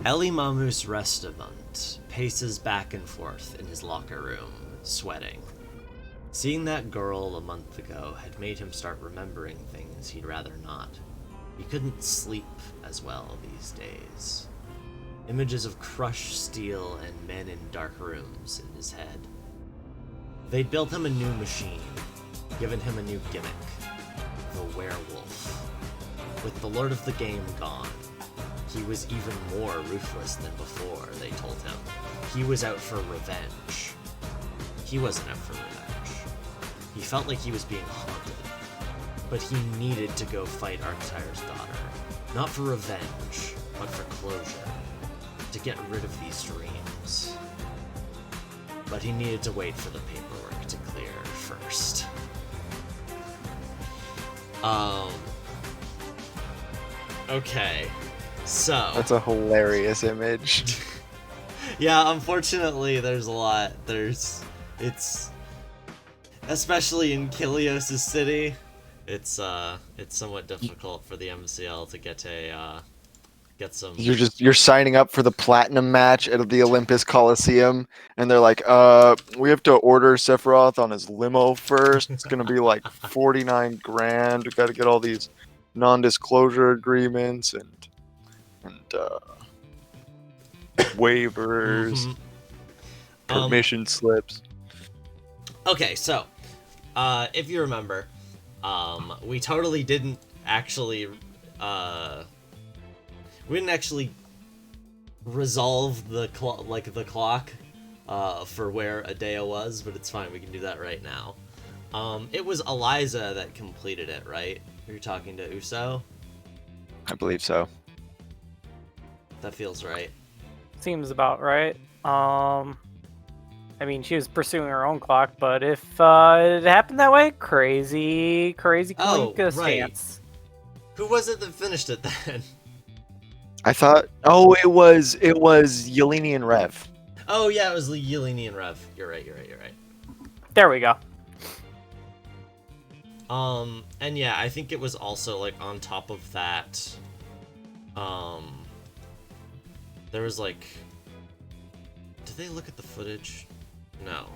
Elimamus Restavant paces back and forth in his locker room, sweating. Seeing that girl a month ago had made him start remembering things he'd rather not. He couldn't sleep as well these days. Images of crushed steel and men in dark rooms in his head. They'd built him a new machine, given him a new gimmick, the werewolf. With the Lord of the Game gone, he was even more ruthless than before, they told him. He was out for revenge. He wasn't out for revenge. He felt like he was being haunted. But he needed to go fight Arctire's daughter. Not for revenge, but for closure. To get rid of these dreams. But he needed to wait for the paperwork to clear first. Okay. So. That's a hilarious image. Yeah, unfortunately, there's a lot. It's. Especially in Kilios' city, it's somewhat difficult for the MCL to get some. You're signing up for the platinum match at the Olympus Coliseum, and they're like, we have to order Sephiroth on his limo first. It's gonna be like 49 grand. We got to get all these non-disclosure agreements and waivers, permission slips. Okay, so if you remember, we totally didn't actually resolve the clock for where Adea was, but it's fine. We can do that right now. It was Eliza that completed it, right? You're talking to Uso? I believe so. That feels right. Seems about right. I mean, she was pursuing her own clock, but if it happened that way, crazy Kalinka stance. Who was it that finished it then? I thought, it was Yeleni and Rev. Oh yeah, it was Yeleni and Rev. You're right. There we go. And yeah, I think it was also like on top of that, there was like, did they look at the footage? No.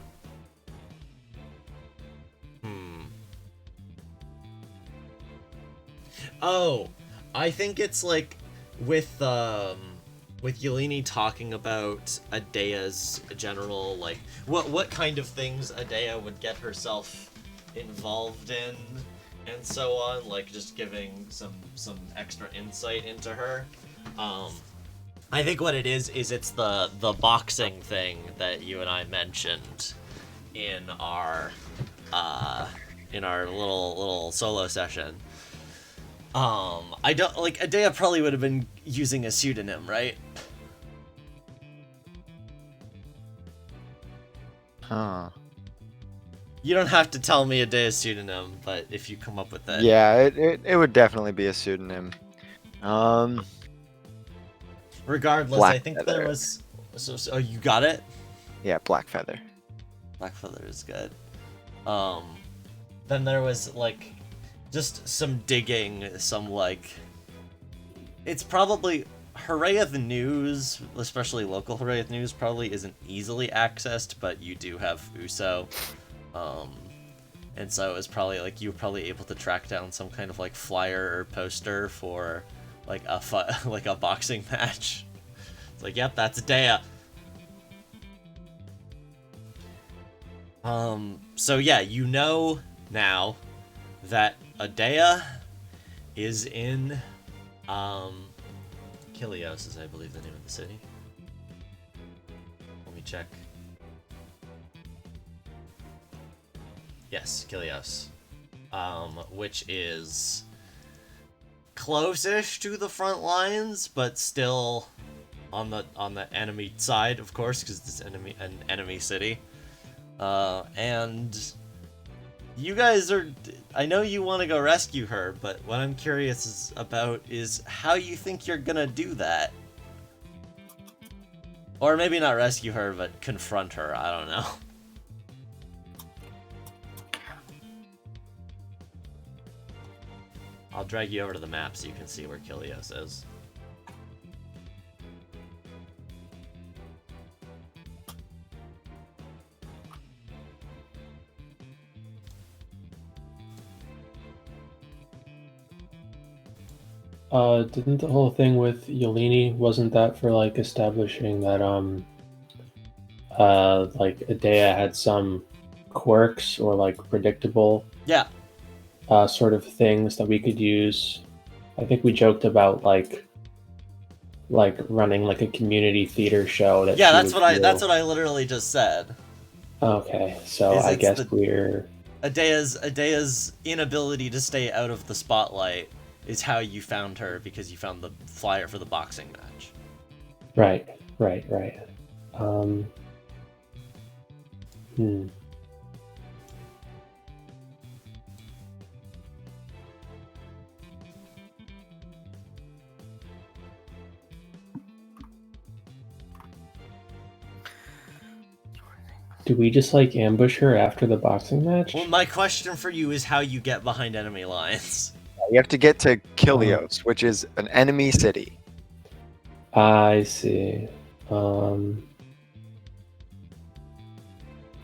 Oh, I think it's like with Yeleni talking about Adea's general, like, what kind of things Adea would get herself involved in and so on, like just giving some extra insight into her. I think what it is it's the boxing thing that you and I mentioned in our little solo session. I don't like Adea probably would have been using a pseudonym, right? Huh. You don't have to tell me Adea's pseudonym, but if you come up with that. Yeah, it would definitely be a pseudonym. Regardless, Black I think Feather. there was. So, you got it? Yeah, Black Feather. Black Feather is good. Then there was like just some digging, some like. It's probably Hooray the News, especially local Hooray the News, probably isn't easily accessed, but you do have Uso. And so it was probably like you were probably able to track down some kind of like flyer or poster for like a boxing match. It's like, yep, that's Adea. So yeah, you know now that Adea is in Kilios is I believe the name of the city. Let me check. Yes, Kilios. Which is close-ish to the front lines, but still on the enemy side, of course, because it's an enemy city. And you guys are. I know you want to go rescue her, but what I'm curious about is how you think you're gonna do that. Or maybe not rescue her, but confront her. I don't know. I'll drag you over to the map so you can see where Kilios is. Didn't the whole thing with Yeleni, wasn't that for like establishing that like Adea had some quirks or like predictable Yeah. Sort of things that we could use? I think we joked about like running like a community theater show that Yeah, she that's would what do. that's what I literally just said. Okay, so I guess we're Adea's inability to stay out of the spotlight is how you found her, because you found the flyer for the boxing match. right. Do we just like ambush her after the boxing match? Well, my question for you is how you get behind enemy lines. You have to get to Kilios, which is an enemy city. I see. I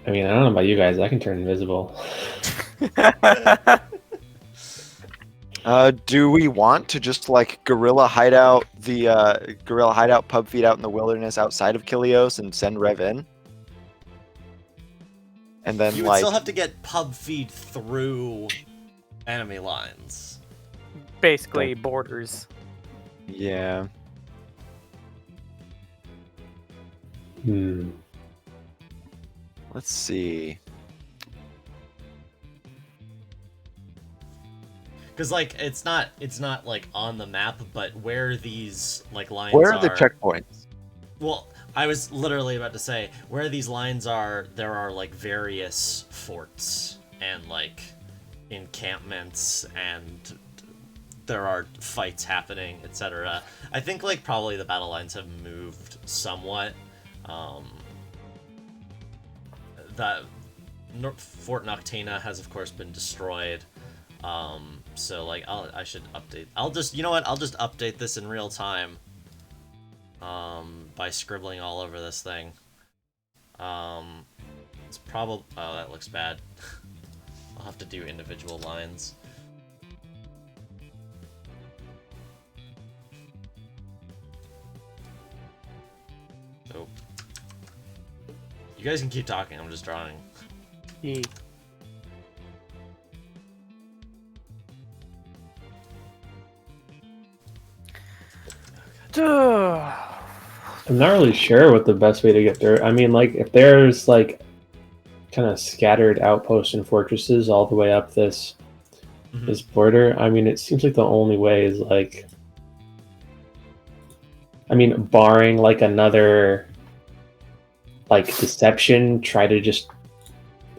mean, I don't know about you guys. I can turn invisible. Do we want to just like guerrilla hideout pub feed out in the wilderness outside of Kilios and send Rev in? And then You would still have to get pub feed through enemy lines. Basically, borders. Yeah. Let's see. Because like it's not like on the map, but where these like lines Where are the checkpoints? Well, I was literally about to say where these lines are. There are like various forts and like encampments, and there are fights happening, etc. I think like probably the battle lines have moved somewhat. That Fort Noctana has of course been destroyed. So like I should update. I'll just, you know what? I'll just update this in real time. By scribbling all over this thing. It's probably, oh, that looks bad. I'll have to do individual lines. Oh. You guys can keep talking, I'm just drawing. Yeah. I'm not really sure what the best way to get there. I mean, like, if there's like kind of scattered outposts and fortresses all the way up this border, I mean, it seems like the only way is like, I mean, barring like another like deception, try to just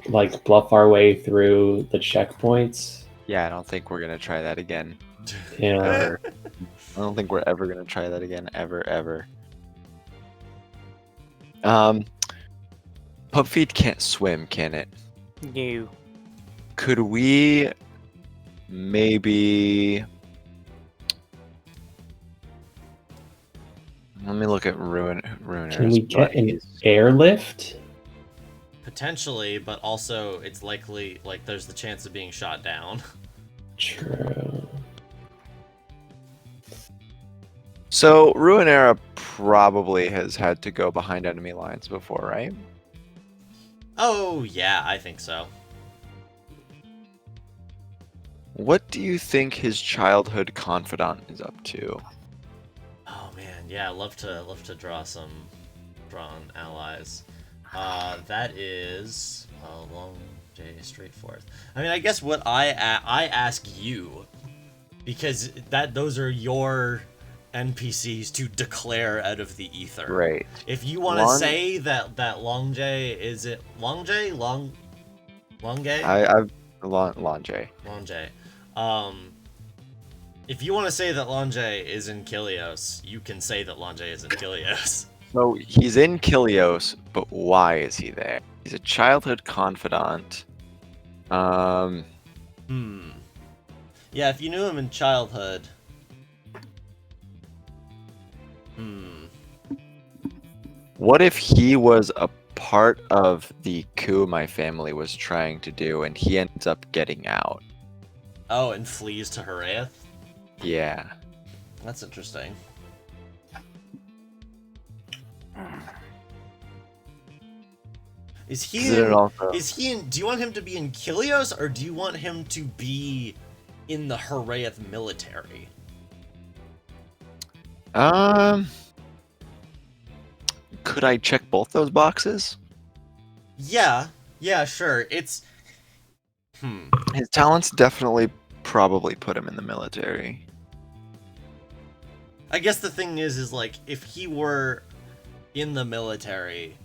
like bluff our way through the checkpoints. Yeah, I don't think we're gonna try that again. Yeah. I don't think we're ever gonna try that again, ever. Pupfeed can't swim, can it? No. Could we maybe? Let me look at Ruiner's. Can we get an airlift? Potentially, but also it's likely like there's the chance of being shot down. True. So Ruinera probably has had to go behind enemy lines before, right? Oh yeah, I think so. What do you think his childhood confidant is up to? Oh man, yeah, love to draw on allies. That is a long day straight forth. I mean, I guess what I ask you, because those are your NPCs to declare out of the ether. Right. If you want to say that Longjay, is it Longjay? Longay? I've Longjay. Longjay. If you want to say that Longjay is in Kilios, you can say that Longjay is in Kilios. So he's in Kilios, but why is he there? He's a childhood confidant. Yeah, if you knew him in childhood. What if he was a part of the coup my family was trying to do, and he ends up getting out? Oh, and flees to Haraeth? Yeah. That's interesting. Is he in, do you want him to be in Kilios, or do you want him to be in the Heraeth military? Could I check both those boxes? Yeah, sure. It's His talents definitely probably put him in the military. I guess the thing is like, if he were in the military,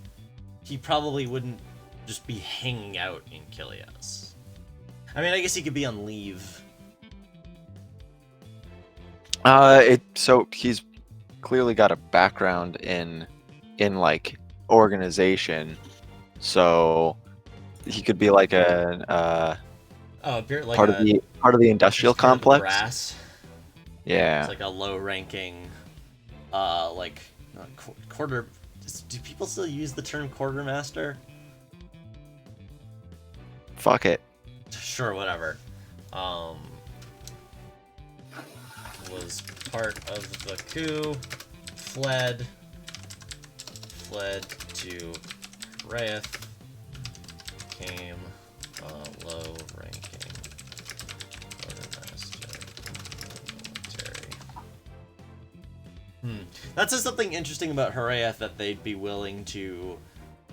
he probably wouldn't just be hanging out in Kilios. I mean, I guess he could be on leave. So he's clearly got a background in like organization, so he could be like a like part of the industrial complex. Brass. Yeah, It's like a low-ranking, quarter. Do people still use the term quartermaster? fuck it. Sure, whatever. Was part of the coup, fled to Heraeth, became a low-ranking quartermaster military. That says something interesting about Heraeth, that they'd be willing to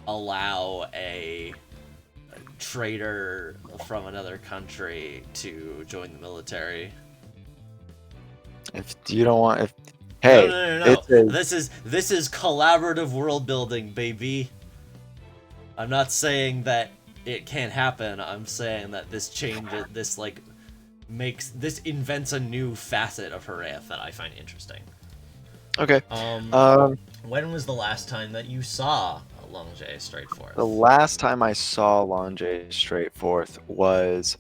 allow a traitor from another country to join the military. If you don't want, hey, no. This is collaborative world building, baby. I'm not saying that it can't happen. I'm saying that this invents a new facet of Heraeth that I find interesting. Okay. When was the last time that you saw Longe Straightforth? The last time I saw Longe Straightforth was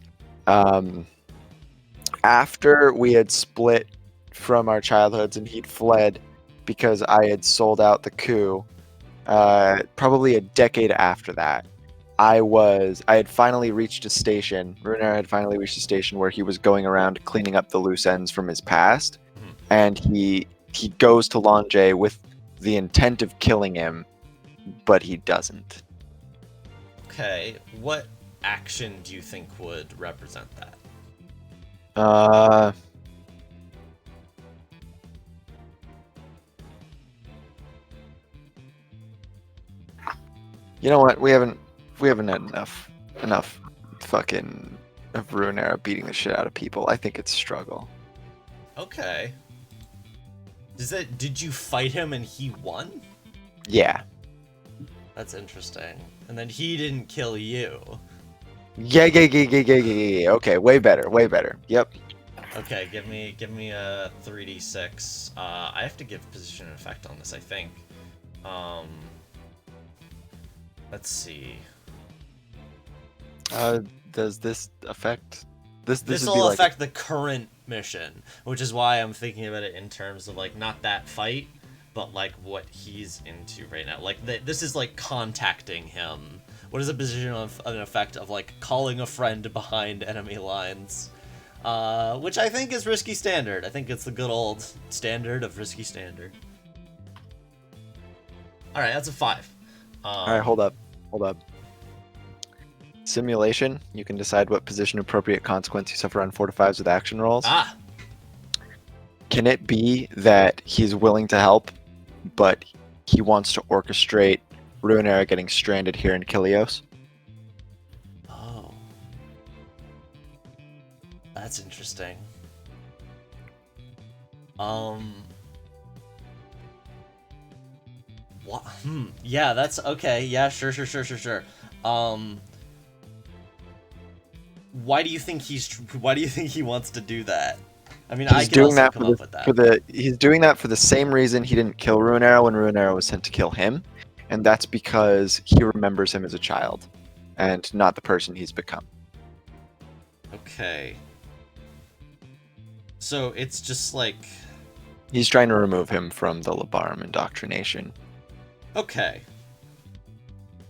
after we had split from our childhoods and he'd fled because I had sold out the coup. Probably a decade after that, I had finally reached a station. Runeterra had finally reached a station where he was going around cleaning up the loose ends from his past, and he goes to Longe with the intent of killing him, but he doesn't. Okay, what action do you think would represent that? You know what? We haven't had enough fucking of Runeterra beating the shit out of people. I think it's struggle. Okay. Did you fight him and he won? Yeah. That's interesting. And then he didn't kill you. Yeah. Okay, way better. Yep. Okay, give me a 3d6. I have to give position and effect on this, I think. Let's see. Does this affect this will affect the current mission, which is why I'm thinking about it in terms of like not that fight, but like what he's into right now. Like this is like contacting him. What is a position of an effect of like calling a friend behind enemy lines? Which I think is Risky Standard. I think it's the good old standard of Risky Standard. Alright, that's a 5. Alright, hold up. Simulation, you can decide what position appropriate consequence you suffer on 4 to 5s with action rolls. Can it be that he's willing to help, but he wants to orchestrate Runeterra getting stranded here in Kilios? Oh. That's interesting. What? Yeah, that's okay. Yeah, sure. Why do you think he wants to do that? I mean, I can also come up with that. He's doing that for the same reason he didn't kill Runeterra when Runeterra was sent to kill him, and that's because he remembers him as a child, and not the person he's become. Okay. So it's just like... He's trying to remove him from the Labarum indoctrination. Okay.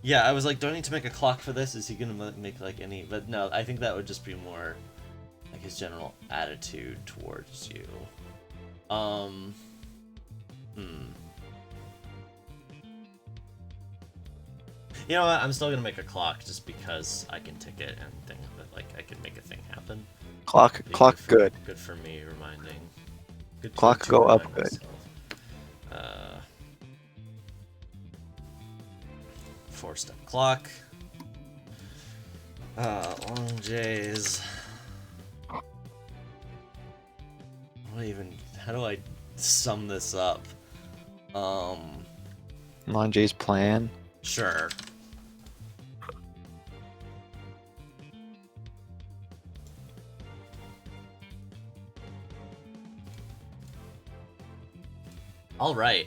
Yeah, I was like, do I need to make a clock for this? Is he gonna make like any... But no, I think that would just be more like his general attitude towards you. You know what? I'm still gonna make a clock just because I can tick it and think of it. Like I can make a thing happen. Clock good. Good for me reminding. Good Clock to go up remind good. myself. 4-step clock. Long J's. How do I sum this up? Lange's plan. Sure. All right.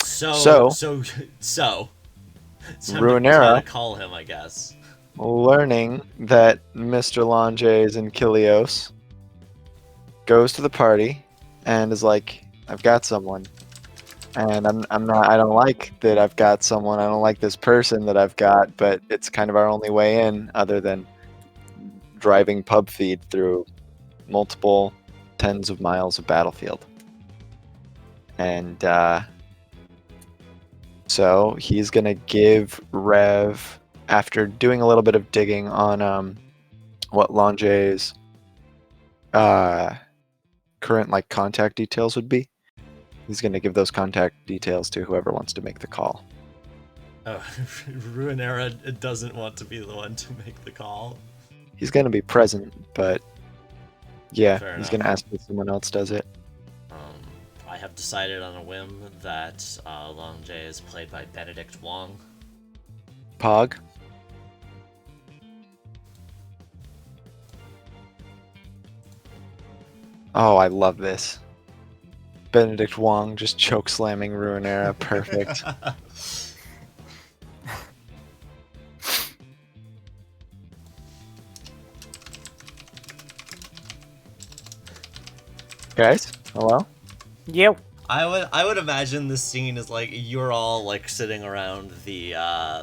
So Ruinera to call him, I guess. learning that Mr. Lange is in Kilios, goes to the party and is like, I've got someone. And I don't like that I've got someone. I don't like this person that I've got, but it's kind of our only way in other than driving pub feed through multiple tens of miles of battlefield. And so he's going to give Rev, after doing a little bit of digging on what Lange's current like contact details would be, he's going to give those contact details to whoever wants to make the call. Oh, Ruinera doesn't want to be the one to make the call. He's going to be present, but yeah, Fair he's enough. going to ask if someone else does it. I have decided on a whim that Long J is played by Benedict Wong. Pog. Oh, I love this. Benedict Wong just choke slamming Ruinera. Perfect. Guys, hello? Yep. I would imagine this scene is like you're all like sitting around the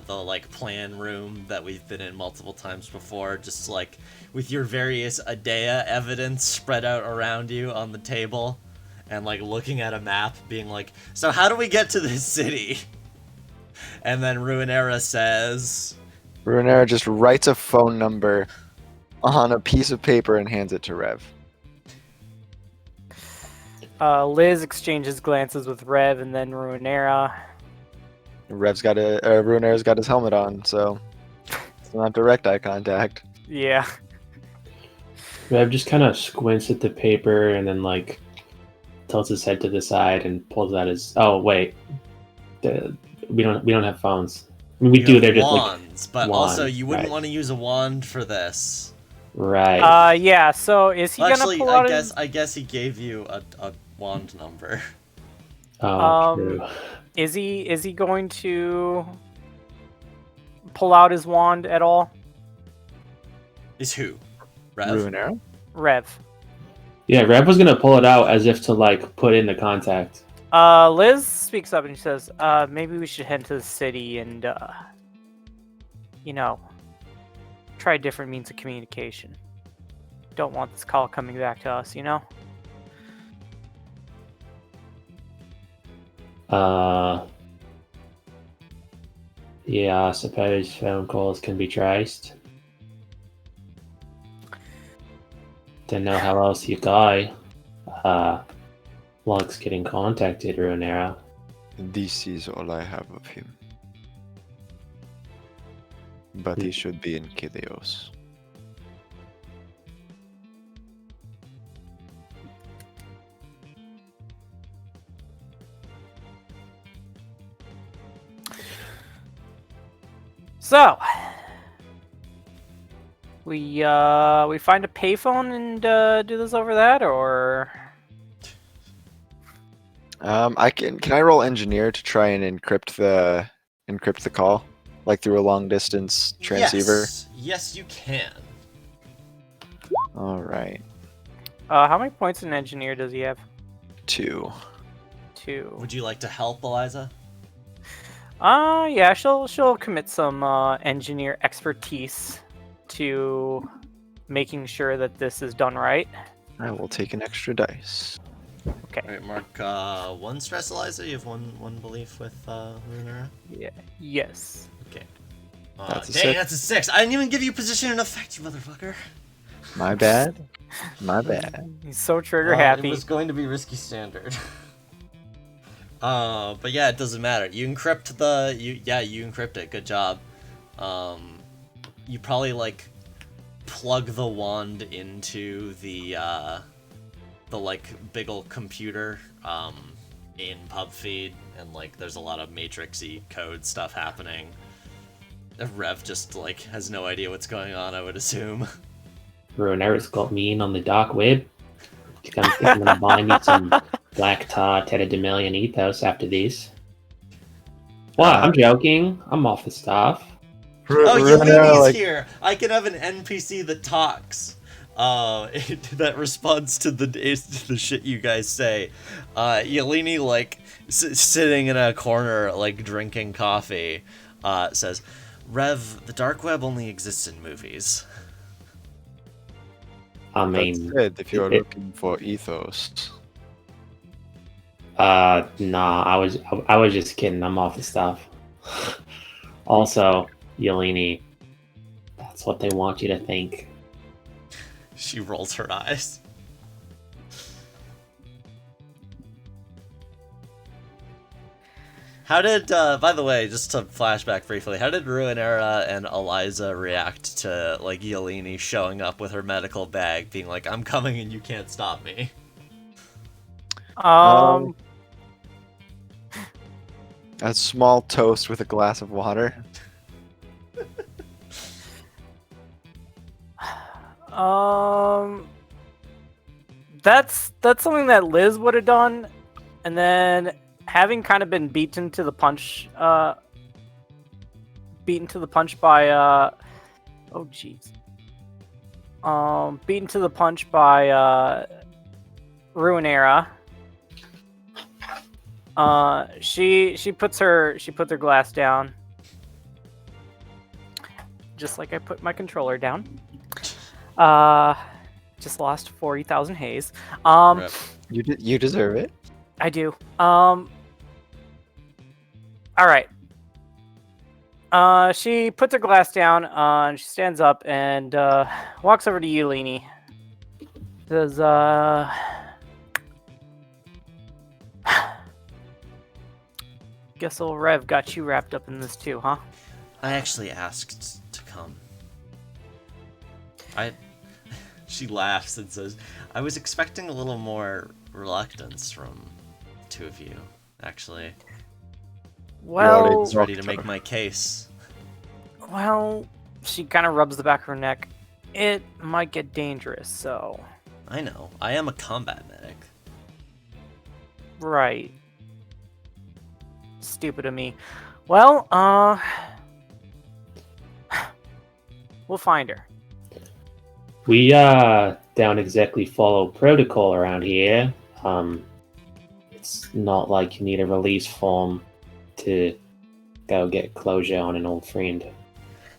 like plan room that we've been in multiple times before, just like with your various Adea evidence spread out around you on the table, and like looking at a map, being like, so how do we get to this city? And then Ruinera says, Ruinera just writes a phone number on a piece of paper and hands it to Rev. Liz exchanges glances with Rev and then Ruinera. Ruinera's got his helmet on, so it's not direct eye contact. Yeah. Rev just kind of squints at the paper and then like tilts his head to the side and pulls out his. Oh wait, we don't have phones. I mean, we you do. have They're just wands, but also wands, you wouldn't right. want to use a wand for this. like right. Yeah, so is he Actually, gonna pull out I guess he gave you a wand number. Oh, true. Is he going to pull out his wand at all? Is who? Rev? Ruinera? Rev. Yeah, Rev was gonna pull it out as if to like put in the contact. Liz speaks up and she says, maybe we should head to the city and, try different means of communication. Don't want this call coming back to us, you know? Yeah, I suppose phone calls can be traced. Don't know how else you go. Log's getting contacted, Ruinera. This is all I have of him. But he should be in Kilios. So, we find a payphone and do this over that, or Can I roll engineer to try and encrypt the call, like through a long distance transceiver? Yes, you can. All right, how many points in engineer does he have? 2. 2. Would you like to help, Eliza? Yeah, she'll commit some engineer expertise to making sure that this is done right. I will take an extra dice. Okay. Alright, mark 1 stress, Eliza. You have one belief with Runeera? Yeah. Yes. Okay. That's a dang, 6. that's a 6. I didn't even give you position and effect, you motherfucker. My bad. My bad. He's so trigger It happy. was going to be risky standard. But yeah, it doesn't matter. You encrypt you encrypt it. Good job. You probably like plug the wand into the like big ol' computer in PubFeed, and like there's a lot of matrixy code stuff happening. Rev just like has no idea what's going on, I would assume. Runeera's got me in on the dark web. She's gonna buy me some black tar Tetrademalion ethos after this. What? I'm joking. I'm off the staff. Oh, Yelini's here! I can have an NPC that talks. That responds to the shit you guys say. Yelini, like, sitting in a corner, like, drinking coffee, says, Rev, the dark web only exists in movies. I mean, That's good if you're looking for ethos. nah, I was just kidding. I'm off the stuff. Also, Yelini, that's what they want you to think. She rolls her eyes. How did, by the way, just to flashback briefly, how did Runeera and Eliza react to, like, Yelini showing up with her medical bag, being like, I'm coming and you can't stop me? A small toast with a glass of water. That's something that Liz would have done, and then having kind of been beaten to the punch by beaten to the punch by Runeera. She puts her glass down, just like I put my controller down. Just lost 40,000 haze. You deserve it. I do. All right. She puts her glass down. And she stands up and walks over to Yelini. Says, guess old Rev got you wrapped up in this too, huh? I actually asked to come. She laughs and says, I was expecting a little more reluctance from the two of you, actually. Well, I was ready to make my case. Well, she kind of rubs the back of her neck. It might get dangerous, so... I know. I am a combat medic. Right. Stupid of me. Well, we'll find her. We don't exactly follow protocol around here. It's not like you need a release form to go get closure on an old friend.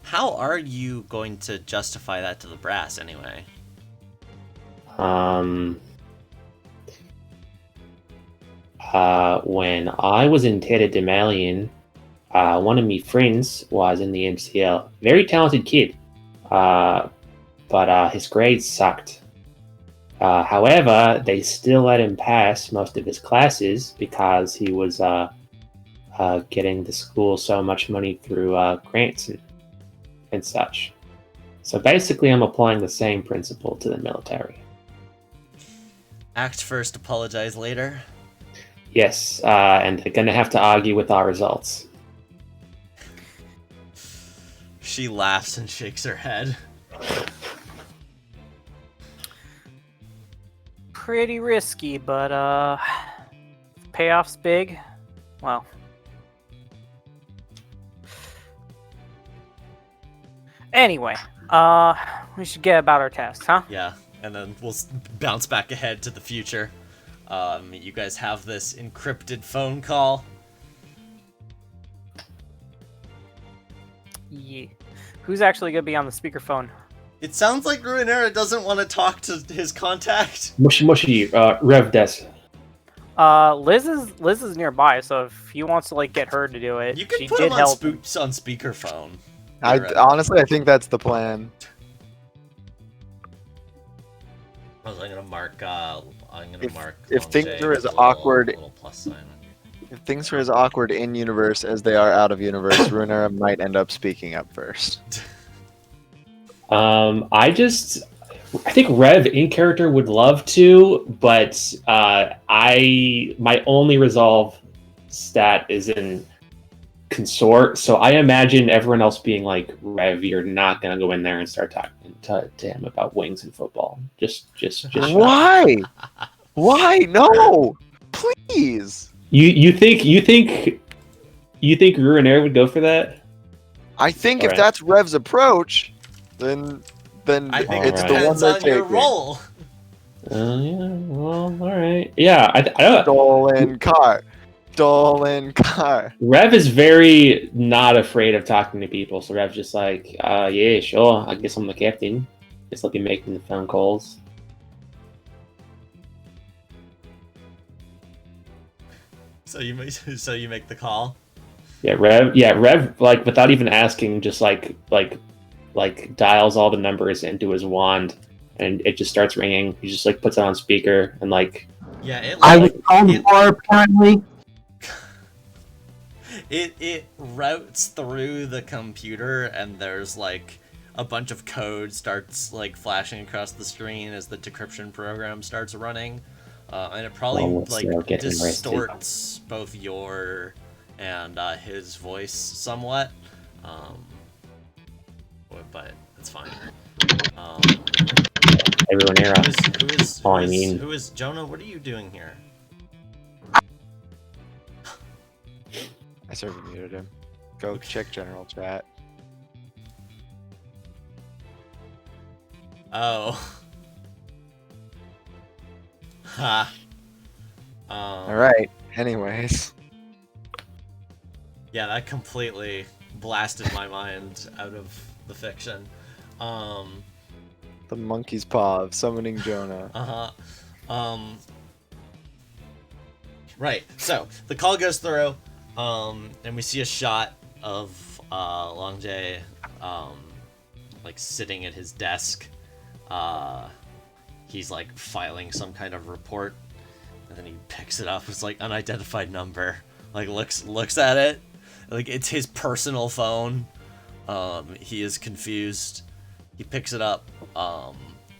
How are you going to justify that to the brass, anyway? When I was in Tetrademalion, one of my friends was in the MCL. Very talented kid. But his grades sucked. However, they still let him pass most of his classes because he was getting the school so much money through grants and such. So basically, I'm applying the same principle to the military. Act first, apologize later. Yes, and they're going to have to argue with our results. She laughs and shakes her head. Pretty risky, but payoff's big. Well, anyway, we should get about our task, huh? Yeah, and then we'll bounce back ahead to the future. You guys have this encrypted phone call. Yeah. Who's actually gonna be on the speakerphone? It sounds like Ruinera doesn't want to talk to his contact. Mushy, Rev Desk. Liz is nearby, so if he wants to like get her to do it, You can she put did him on, help. on speakerphone. Honestly, I think that's the plan. I'm gonna mark. If things Long J are with as a awkward- little plus sign on here. If things are as awkward in universe as they are out of universe, Ruinera might end up speaking up first. I think Rev in character would love to, but my only resolve stat is in consort, so I imagine everyone else being like, Rev, you're not gonna go in there and start talking to him about wings and football. Just Why? Why? No! Please! You think Ruinair would go for that? I think if Alright. that's Rev's approach, then I think it's it the one depends they're on your taking. role. Yeah, well, all right. Yeah, I don't. Stolen car. Rev is very not afraid of talking to people, so Rev's just like, yeah, sure, I guess I'm the captain. Just like making the phone calls. So you make the call. Yeah, Rev, like without even asking, just like dials all the numbers into his wand, and it just starts ringing. He just like puts it on speaker and like. Yeah, it. I was called for apparently. It routes through the computer, and there's like a bunch of code starts like flashing across the screen as the decryption program starts running, and it probably like distorts both your and his voice somewhat, but it's fine. Everyone here. Who is Jonah? What are you doing here? I sort of muted him. Go check general chat. Oh. Ha. Alright, anyways. Yeah, that completely blasted my mind out of the fiction. The monkey's paw of summoning Jonah. Right, so the call goes through, and we see a shot of Long J, like sitting at his desk. He's like filing some kind of report, and then he picks it up. It's like unidentified number. Like looks at it, like it's his personal phone. He is confused. He picks it up,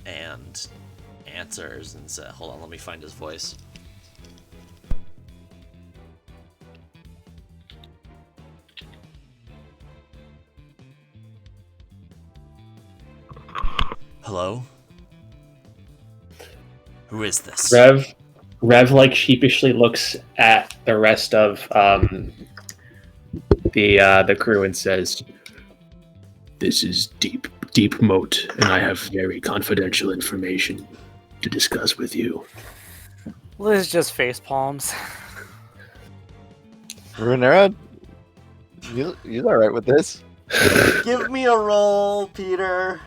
and answers and says, "Hold on, let me find his voice." Hello? Who is this? Rev like sheepishly looks at the rest of the crew and says, "This is Deep Moat, and I have very confidential information to discuss with you." Liz just face palms. Ruinera, you alright with this? Give me a roll, Peter.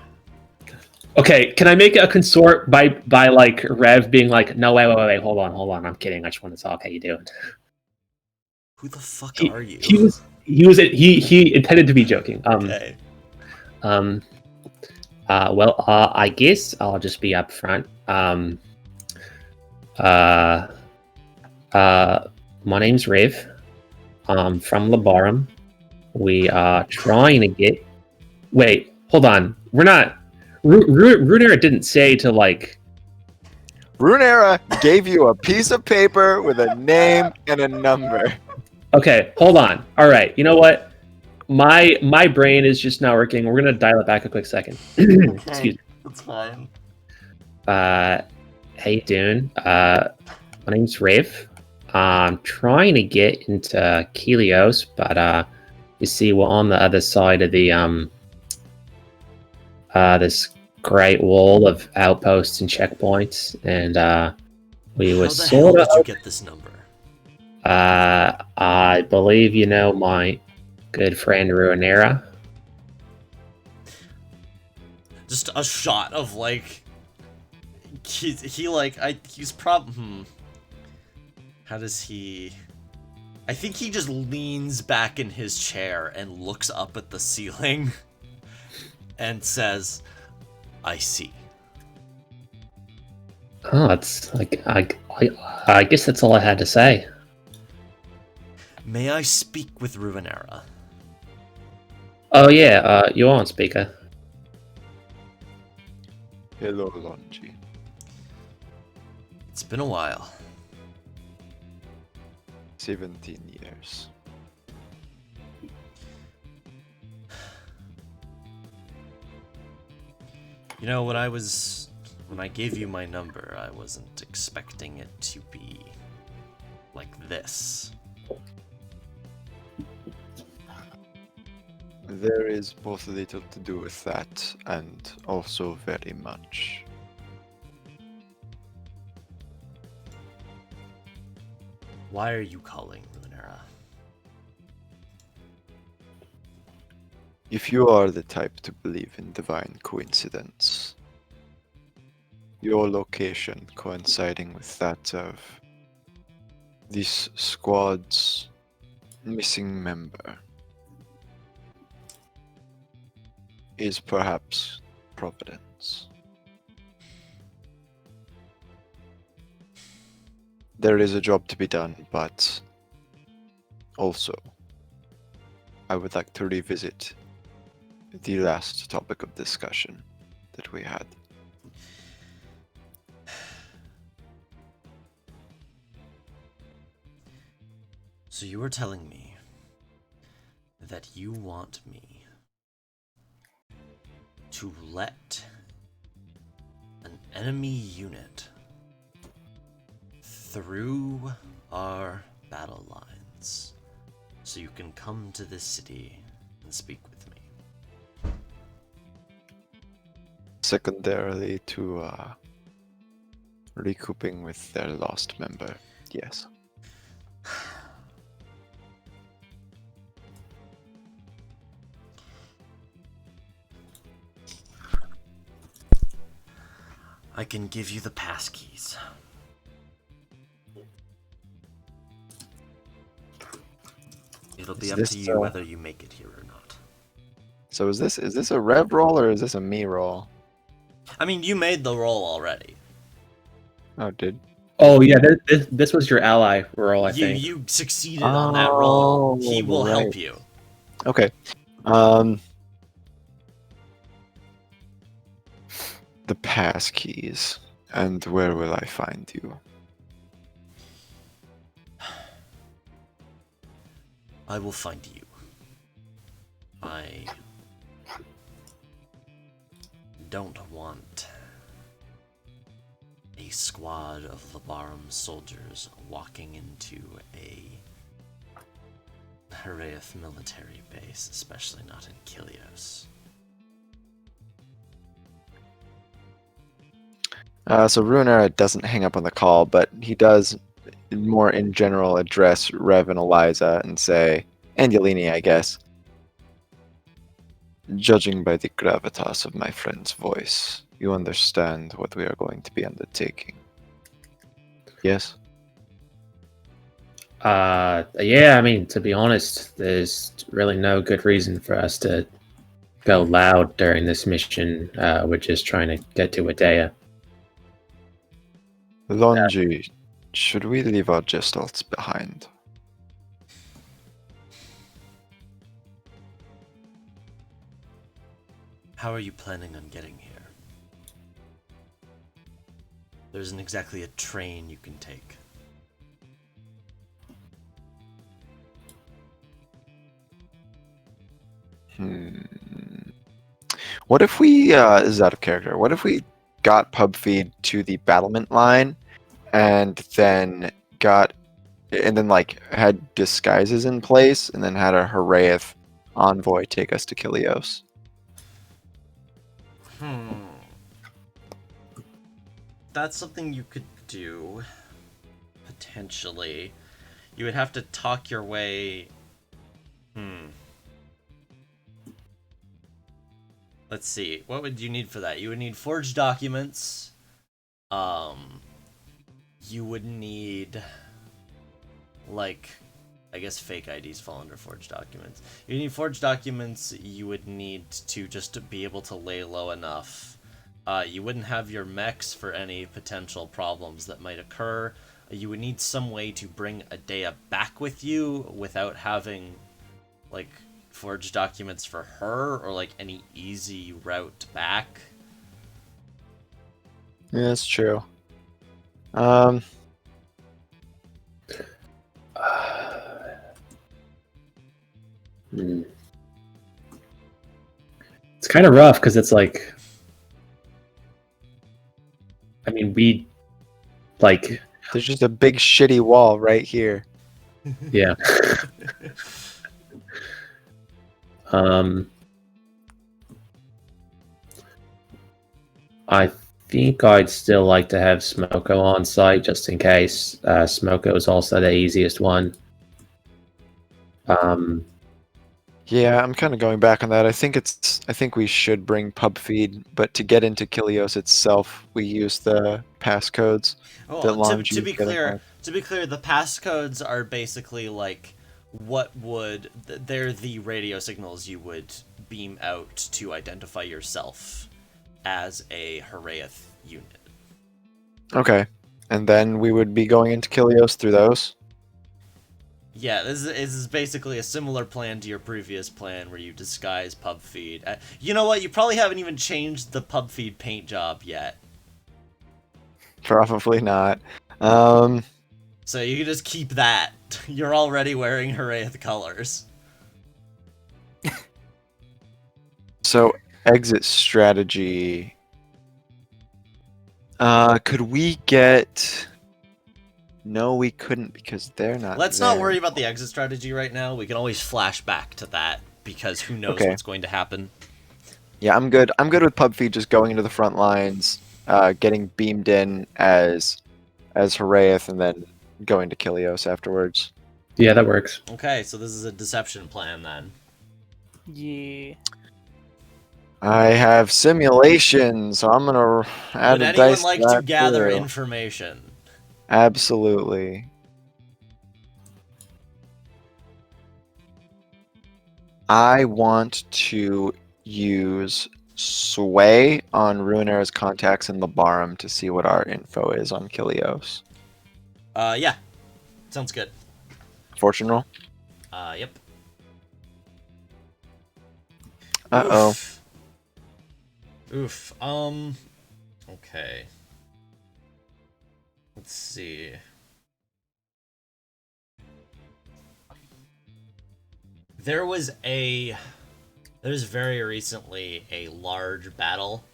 Okay, can I make a consort by like Rev being like, "No, wait, hold on, I'm kidding. I just want to talk. How you doing?" Who the fuck are you? He intended to be joking. Okay. Well, I guess I'll just be up front. My name's Rev. I'm from Labarum. We are trying to get. Wait, hold on. We're not. Ruinera didn't say to like. Ruinera gave you a piece of paper with a name and a number. Okay, hold on. All right, you know what? My brain is just not working. We're gonna dial it back a quick second. Excuse me. That's fine. How you doing? My name's Rev. I'm trying to get into Kelios, but you see, we're on the other side of the this great wall of outposts and checkpoints, and we were sort of. How did you get this number? I believe you know my good friend Ruinera. Just a shot of like he's how does he? I think he just leans back in his chair and looks up at the ceiling and says, "I see." Oh, it's like I guess that's all I had to say. May I speak with Ruinera? Oh yeah, you're on speaker. Hello, Longi. It's been a while. 17 years. You know, when I gave you my number, I wasn't expecting it to be like this. There is both little to do with that, and also very much. Why are you calling, Ruinera? If you are the type to believe in divine coincidence, your location coinciding with that of this squad's missing member is perhaps providence. There is a job to be done, but also I would like to revisit the last topic of discussion that we had. So you were telling me that you want me to let an enemy unit through our battle lines so you can come to this city and speak with me. Secondarily to recouping with their lost member, yes. I can give you the passkeys. It'll be Is up this, to you whether you make it here or not. So is this a rev roll or is this a me roll? I mean, you made the roll already. Oh, did Oh yeah, this was your ally roll, I think. You succeeded on that roll. He will help right. you. Okay. The pass keys. And where will I find you? I will find you. I don't want a squad of Labarum soldiers walking into a Heraeus military base, especially not in Kilios. So Ruinera doesn't hang up on the call, but he does more in general address Rev and Eliza and say, and Yelini, I guess. Judging by the gravitas of my friend's voice, you understand what we are going to be undertaking. Yes? Yeah, I mean, to be honest, there's really no good reason for us to go loud during this mission. We're just trying to get to Adea. Longi, should we leave our gestalts behind? How are you planning on getting here? There isn't exactly a train you can take. What if we, this is out of character, what if we got pub feed to the battlement line and then had disguises in place and then had a Heraeus envoy take us to Kilios? That's something you could do, potentially. You would have to talk your way... let's see. What would you need for that? You would need forged documents. You would need, like, I guess fake IDs fall under forged documents. You need forged documents. You would need to just be able to lay low enough. You wouldn't have your mechs for any potential problems that might occur. You would need some way to bring Adea back with you without having, like, forged documents for her or, like, any easy route back. Yeah, that's true. It's kind of rough because it's like, I mean, we like, There's just a big shitty wall right here. yeah. I think I'd still like to have Smoko on site just in case. Smoko is also the easiest one. Yeah, I'm kind of going back on that. I think we should bring PubFeed, but to get into Kilios itself, we use the passcodes. Well, to be clear, the passcodes are basically like they're the radio signals you would beam out to identify yourself as a Haraeth unit. Okay, and then we would be going into Kilios through those. Yeah, this is basically a similar plan to your previous plan where you disguise PubFeed. You know what? You probably haven't even changed the PubFeed paint job yet. Probably not. So you can just keep that. You're already wearing Haraeth colors. So, exit strategy. Could we get... No, we couldn't because they're not Let's there. not worry about the exit strategy right now. We can always flash back to that because who knows what's going to happen. Yeah, I'm good. I'm good with PubFeed just going into the front lines, getting beamed in as Haraeth, and then going to Kilios afterwards. Yeah, that works. Okay, so this is a deception plan then. Yeah. I have simulation, so I'm gonna add Would a anyone dice like to to that gather too. information? Absolutely. I want to use Sway on Ruinera's contacts in Labarum to see what our info is on Kilios. Yeah. Sounds good. Fortune roll? Yep. Uh-oh. Oof. Okay. Let's see. There's very recently a large battle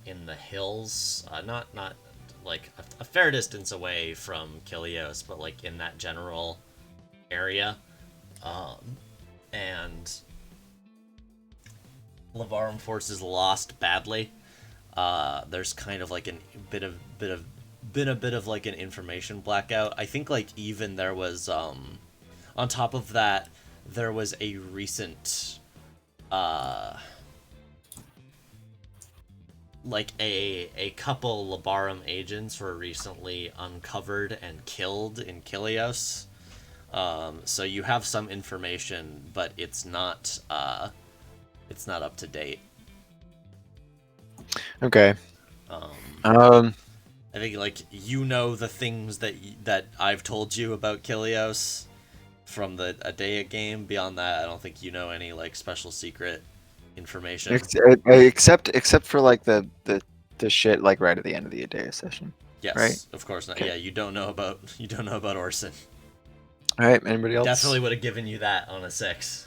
in the hills, not like a fair distance away from Kilios, but like in that general area. And Labarum forces lost badly. There's kind of like a bit of like an information blackout. I think like even there was on top of that there was a recent like a couple Labarum agents were recently uncovered and killed in Kilios. So you have some information, but it's not up to date. Okay. I think like you know the things that I've told you about Kilios from the Adea game. Beyond that, I don't think you know any like special secret information. Except for like the shit like right at the end of the Adea session. Yes, right? Of course not. Okay. Yeah, you don't know about Orson. All right, anybody else? Definitely would have given you that on a 6.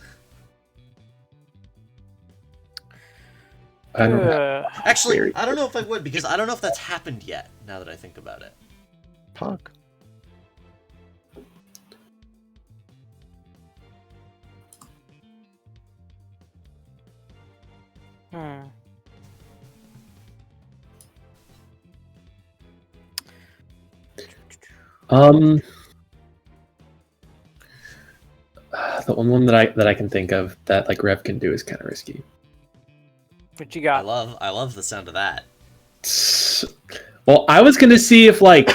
I don't know. Actually, I don't know if I would because I don't know if that's happened yet. Now that I think about it. Fuck. The one that I can think of that like Rev can do is kind of risky. What you got? I love the sound of that. Well, I was gonna see if like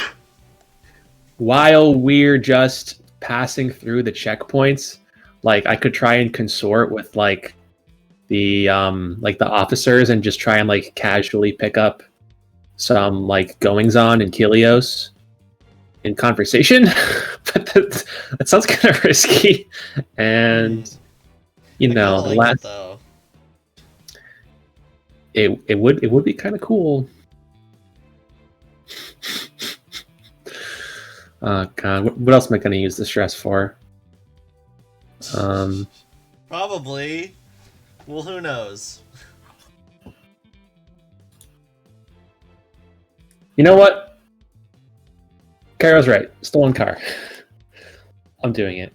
while we're just passing through the checkpoints, like I could try and consort with like the officers and just try and like casually pick up some like goings on in Kilios in conversation. But that sounds kind of risky. And you know, the last though. it would be kind of cool. Oh god, what else am I going to use the stress for? Probably. Well, who knows? You know what? Caro's right. Stolen car. I'm doing it.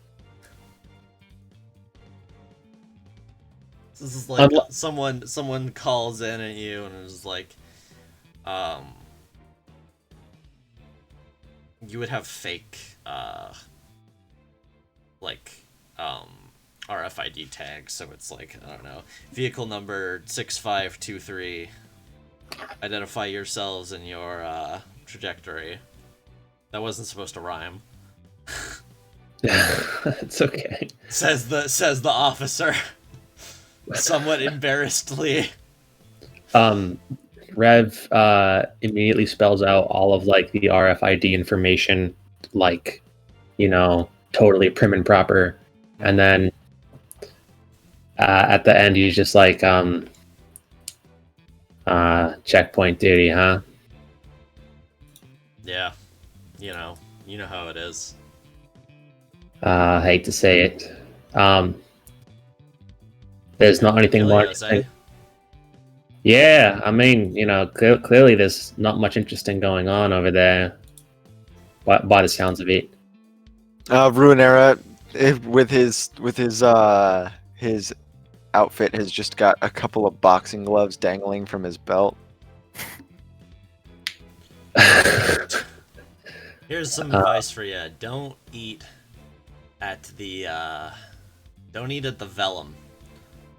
This is like someone calls in at you and is like, you would have fake, RFID tags, so it's like, I don't know, vehicle number 6523, identify yourselves and your, trajectory. That wasn't supposed to rhyme. It's okay. Says the officer, somewhat embarrassedly. Rev immediately spells out all of like the RFID information, like, you know, totally prim and proper, and then at the end he's just like, checkpoint duty, huh? Yeah, you know how it is. Hate to say it. There's not anything more. Yeah, I mean, you know, clearly there's not much interesting going on over there, by the sounds of it. Ruinera, with his outfit, has just got a couple of boxing gloves dangling from his belt. Here's some advice for you. Don't eat at the Vellum.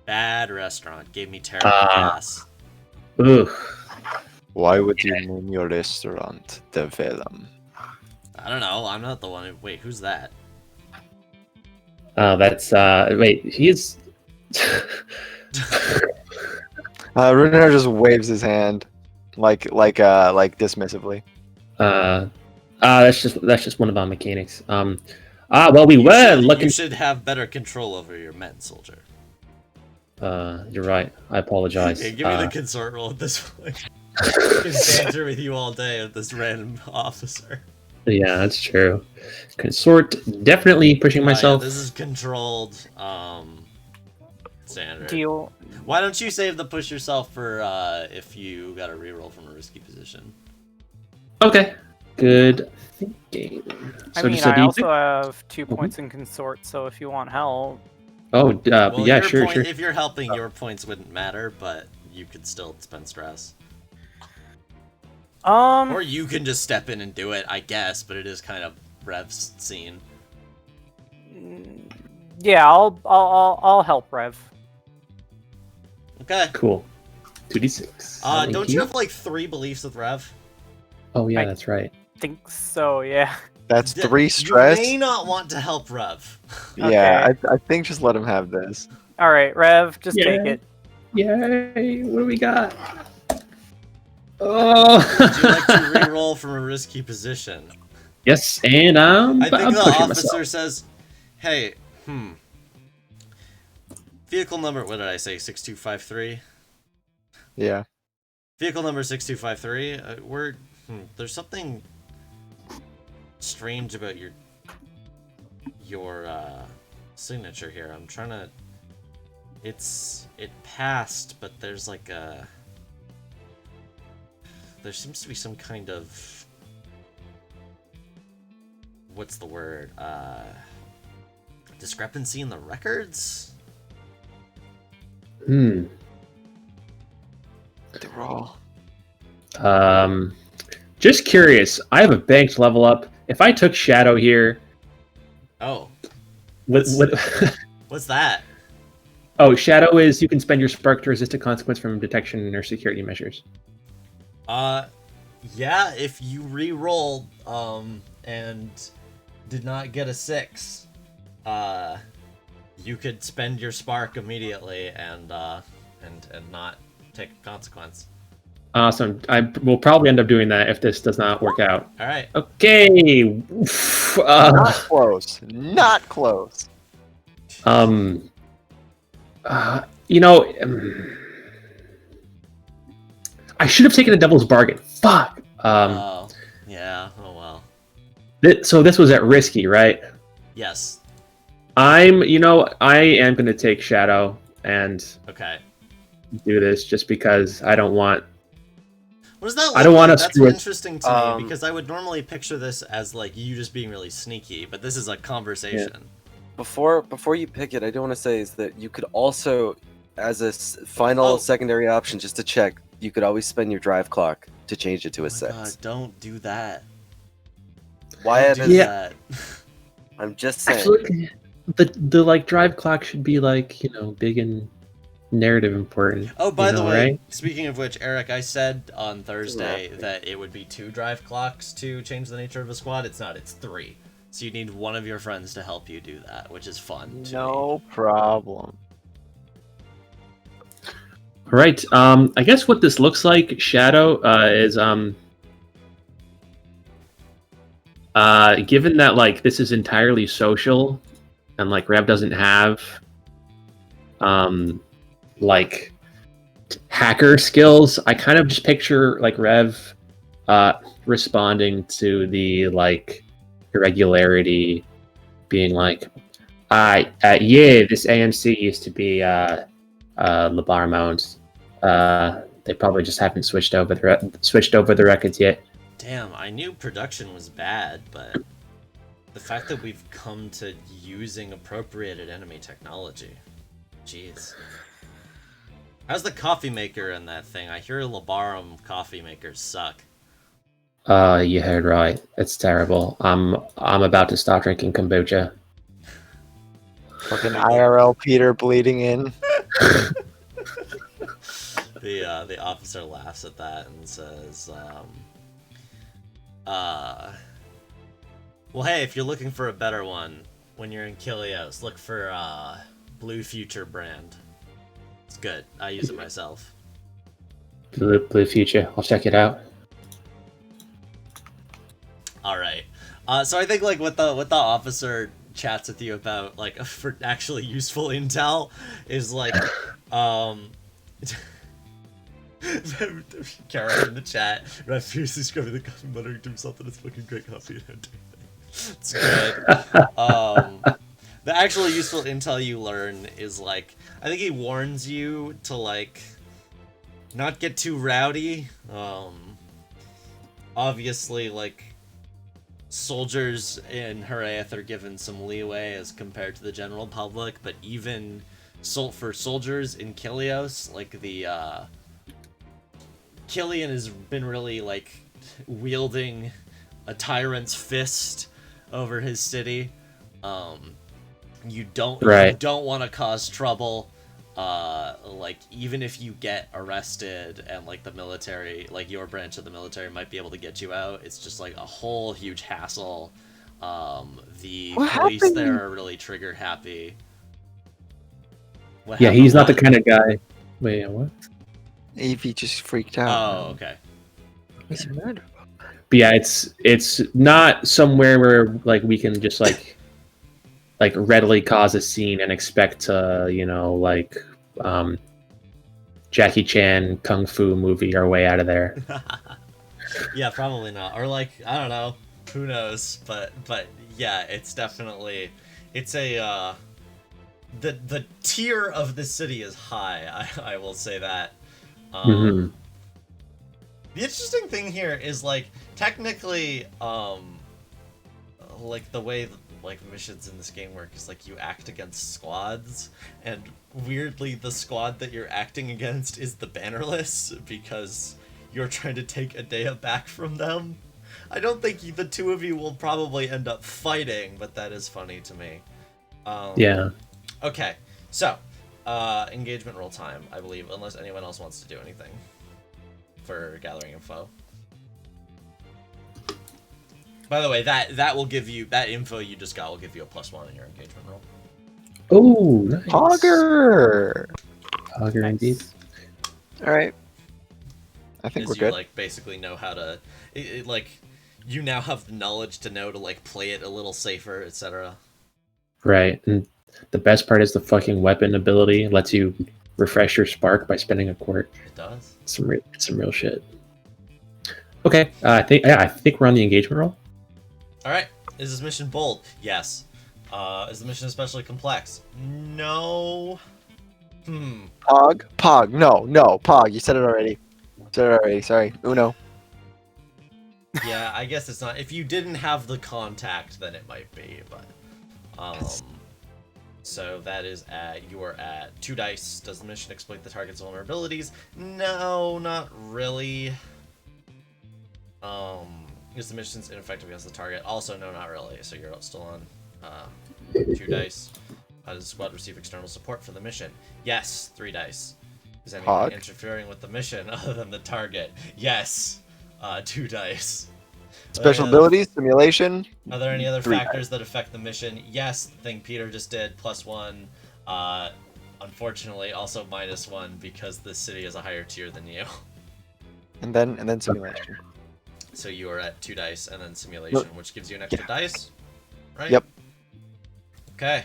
Bad restaurant. Gave me terrible gas. Ooh. Why would you name your restaurant the Vellum? I don't know. I'm not the one. Wait, who's that? Oh, that's wait, he's Ruinera just waves his hand like dismissively. that's just one of our mechanics. Well, we were looking. You should have better control over your men, soldier. You're right. I apologize. Okay, give me the consort roll at this point. I can banter with you all day with this random officer. Yeah, that's true. Consort, definitely pushing myself. Yeah, this is controlled. Standard. Deal. Why don't you save the push yourself for if you got a reroll from a risky position? Okay. Good thinking. I mean, I also have 2 points in consort, so if you want help. Oh, well, yeah, sure. If you're helping, your points wouldn't matter, but you could still spend stress. Or you can just step in and do it, I guess, but it is kind of Rev's scene. Yeah, I'll help Rev. Okay. Cool. 2d6. Don't you have like 3 beliefs with Rev? Oh yeah, that's right. Think so, yeah. That's 3 stress. You may not want to help Rev. Yeah, okay. I think just let him have this. All right, Rev, just take it. Yay! What do we got? Oh! Would you like to re-roll from a risky position? Yes, and I think I'm the pushing officer myself. says, "Hey, vehicle number. What did I say? 6253. Yeah. Vehicle number 6253. There's something strange about your signature here. I'm trying to. It passed, but there's like a. There seems to be some kind of. What's the word? Discrepancy in the records? The roll. Just curious. I have a banked level up. If I took Shadow here. Oh. What? What's that? Oh, Shadow is you can spend your spark to resist a consequence from detection or security measures. Yeah, if you re-roll, and did not get a 6, you could spend your spark immediately and not take a consequence. Awesome. I will probably end up doing that if this does not work out. All right. Okay. Not close. Not close. You know, I should have taken a devil's bargain. Fuck. Oh, yeah. Oh well. So this was at risky, right? Yes. I am going to take Shadow and Okay. do this just because I don't want. What does that look I don't want like? to That's screw it. interesting to me because I would normally picture this as like you just being really sneaky, but this is a conversation. Before you pick it, I do want to say is that you could also, as a final secondary option, just to check, you could always spend your drive clock to change it to a 6. God, don't do that. Wyatt Don't do that. I'm just saying. Absolutely. The like drive clock should be like big and narrative important. Oh, by the way, right? speaking of which, Eric, I said on Thursday that it would be 2 drive clocks to change the nature of a squad. It's not, it's 3. So you need one of your friends to help you do that, which is fun. No problem. All right. I guess what this looks like, Shadow, is given that like this is entirely social, and like Rev doesn't have like hacker skills, I kind of just picture like Rev responding to the like irregularity, being like, yeah, this AMC used to be Labar Mount. They probably just haven't switched over the records yet. Damn, I knew production was bad, but the fact that we've come to using appropriated enemy technology. Jeez. How's the coffee maker in that thing? I hear Labarum coffee makers suck. You heard right. It's terrible. I'm about to start drinking kombucha. Fucking IRL Peter bleeding in. The officer laughs at that and says, well, hey, if you're looking for a better one, when you're in Kilios, look for Blue Future brand. It's good. I use it myself. Blue Future. I'll check it out. All right. So I think like what the officer chats with you about, like for actually useful intel, is like, Kara in the chat, Rev fiercely scrubbing the coffee, muttering to himself that it's fucking great coffee and everything. It's good. The actual useful intel you learn is like, I think he warns you to like not get too rowdy. Obviously, like, soldiers in Haraeth are given some leeway as compared to the general public, but even for soldiers in Kilios, like the Killian has been really like wielding a tyrant's fist over his city. You don't want to cause trouble. Like even if you get arrested and like the military, like your branch of the military might be able to get you out, it's just like a whole huge hassle. The police there are really trigger happy. Yeah, he's not the kind of guy. Wait, what? Evie just freaked out. Oh, okay. What's the matter? But yeah, it's not somewhere where like we can just like readily cause a scene and expect to, like Jackie Chan kung fu movie our way out of there. Yeah, probably not. Or like, I don't know, who knows? But yeah, it's definitely, it's a the tier of the city is high. I will say that. The interesting thing here is like technically, like the way like missions in this game work is like you act against squads, and weirdly the squad that you're acting against is the Bannerless because you're trying to take Adea back from them. I don't think the two of you will probably end up fighting, but that is funny to me. Yeah. Okay, so engagement roll time, I believe, unless anyone else wants to do anything for gathering info. By the way, that will give you, that info you just got will give you a +1 in your engagement roll. Oh, nice. Hogger! Hogger indeed. Alright. I think we're You, good. like, basically know how to, like, you now have the knowledge to know to, like, play it a little safer, etc. Right, and the best part is the fucking weapon ability lets you refresh your spark by spending a quart. It does. It's some real shit. Okay, I think we're on the engagement roll. Alright, is this mission bold? Yes. Is the mission especially complex? No. Pog. No, Pog. You said it already. Sorry. Uno. Yeah, I guess it's not. If you didn't have the contact, then it might be, but... So that is you are at 2 dice. Does the mission exploit the target's vulnerabilities? No, not really. Is the mission's ineffective against the target? Also, no, not really. So you're still on 2 dice. Does the squad receive external support for the mission? Yes, 3 dice. Is anything interfering with the mission other than the target? Yes, 2 dice. Special abilities, simulation. Are there any other 3 factors that affect the mission? Yes, the thing Peter just did, +1. Unfortunately, also -1 because the city is a higher tier than you. And then simulation. So you are at 2 dice and then simulation, which gives you an extra dice, right? Yep. Okay.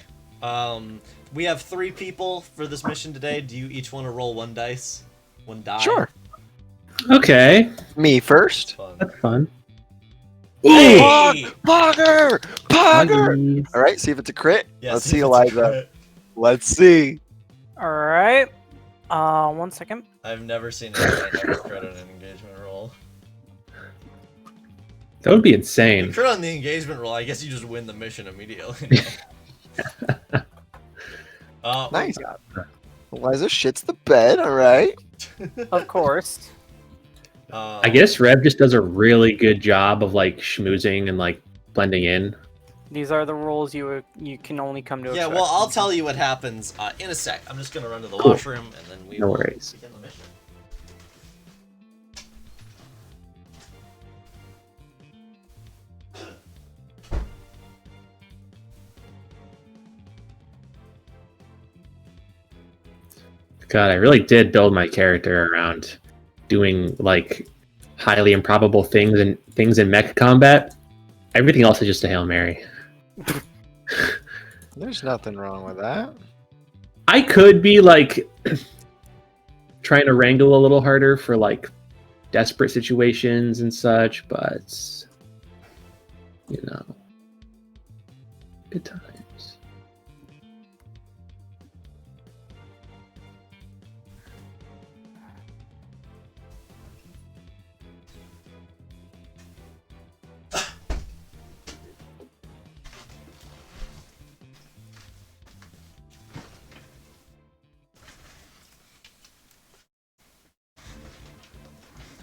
We have 3 people for this mission today. Do you each want to roll 1 dice? 1 die? Sure. Okay, Me first. Fun. that's fun. Hey! Pogger! Huggies. All right, see if it's a crit. Yeah, Let's see see, if it's a Eliza. crit. Let's see. All right. 1 second. I've never seen anyone ever crit on an engagement roll. That would be You insane. crit on the engagement roll, I guess you just win the mission immediately. Nice. Eliza shits the bed. All right. Of course. I guess Rev just does a really good job of like schmoozing and like blending in. These are the rules you can only come to Yeah, expect. well, I'll tell you what happens in a sec. I'm just gonna run to the Cool. washroom and then we No will worries. begin the mission. God, I really did build my character around doing like highly improbable things in mech combat. Everything else is just a Hail Mary. There's nothing wrong with that. I could be like trying to wrangle a little harder for like desperate situations and such, but you know, good times.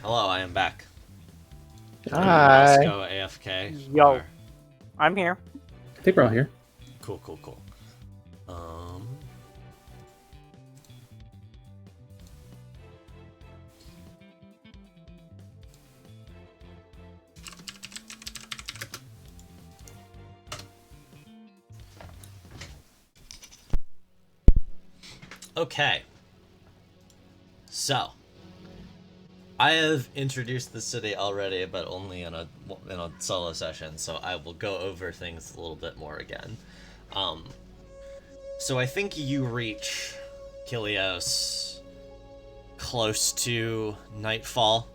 Hello, I am back. Hi. Let's go AFK. Yo. or- I'm here. I think we're all here. Cool. Okay. So, I have introduced the city already, but only in a solo session, so I will go over things a little bit more again. So I think you reach Kilios close to nightfall.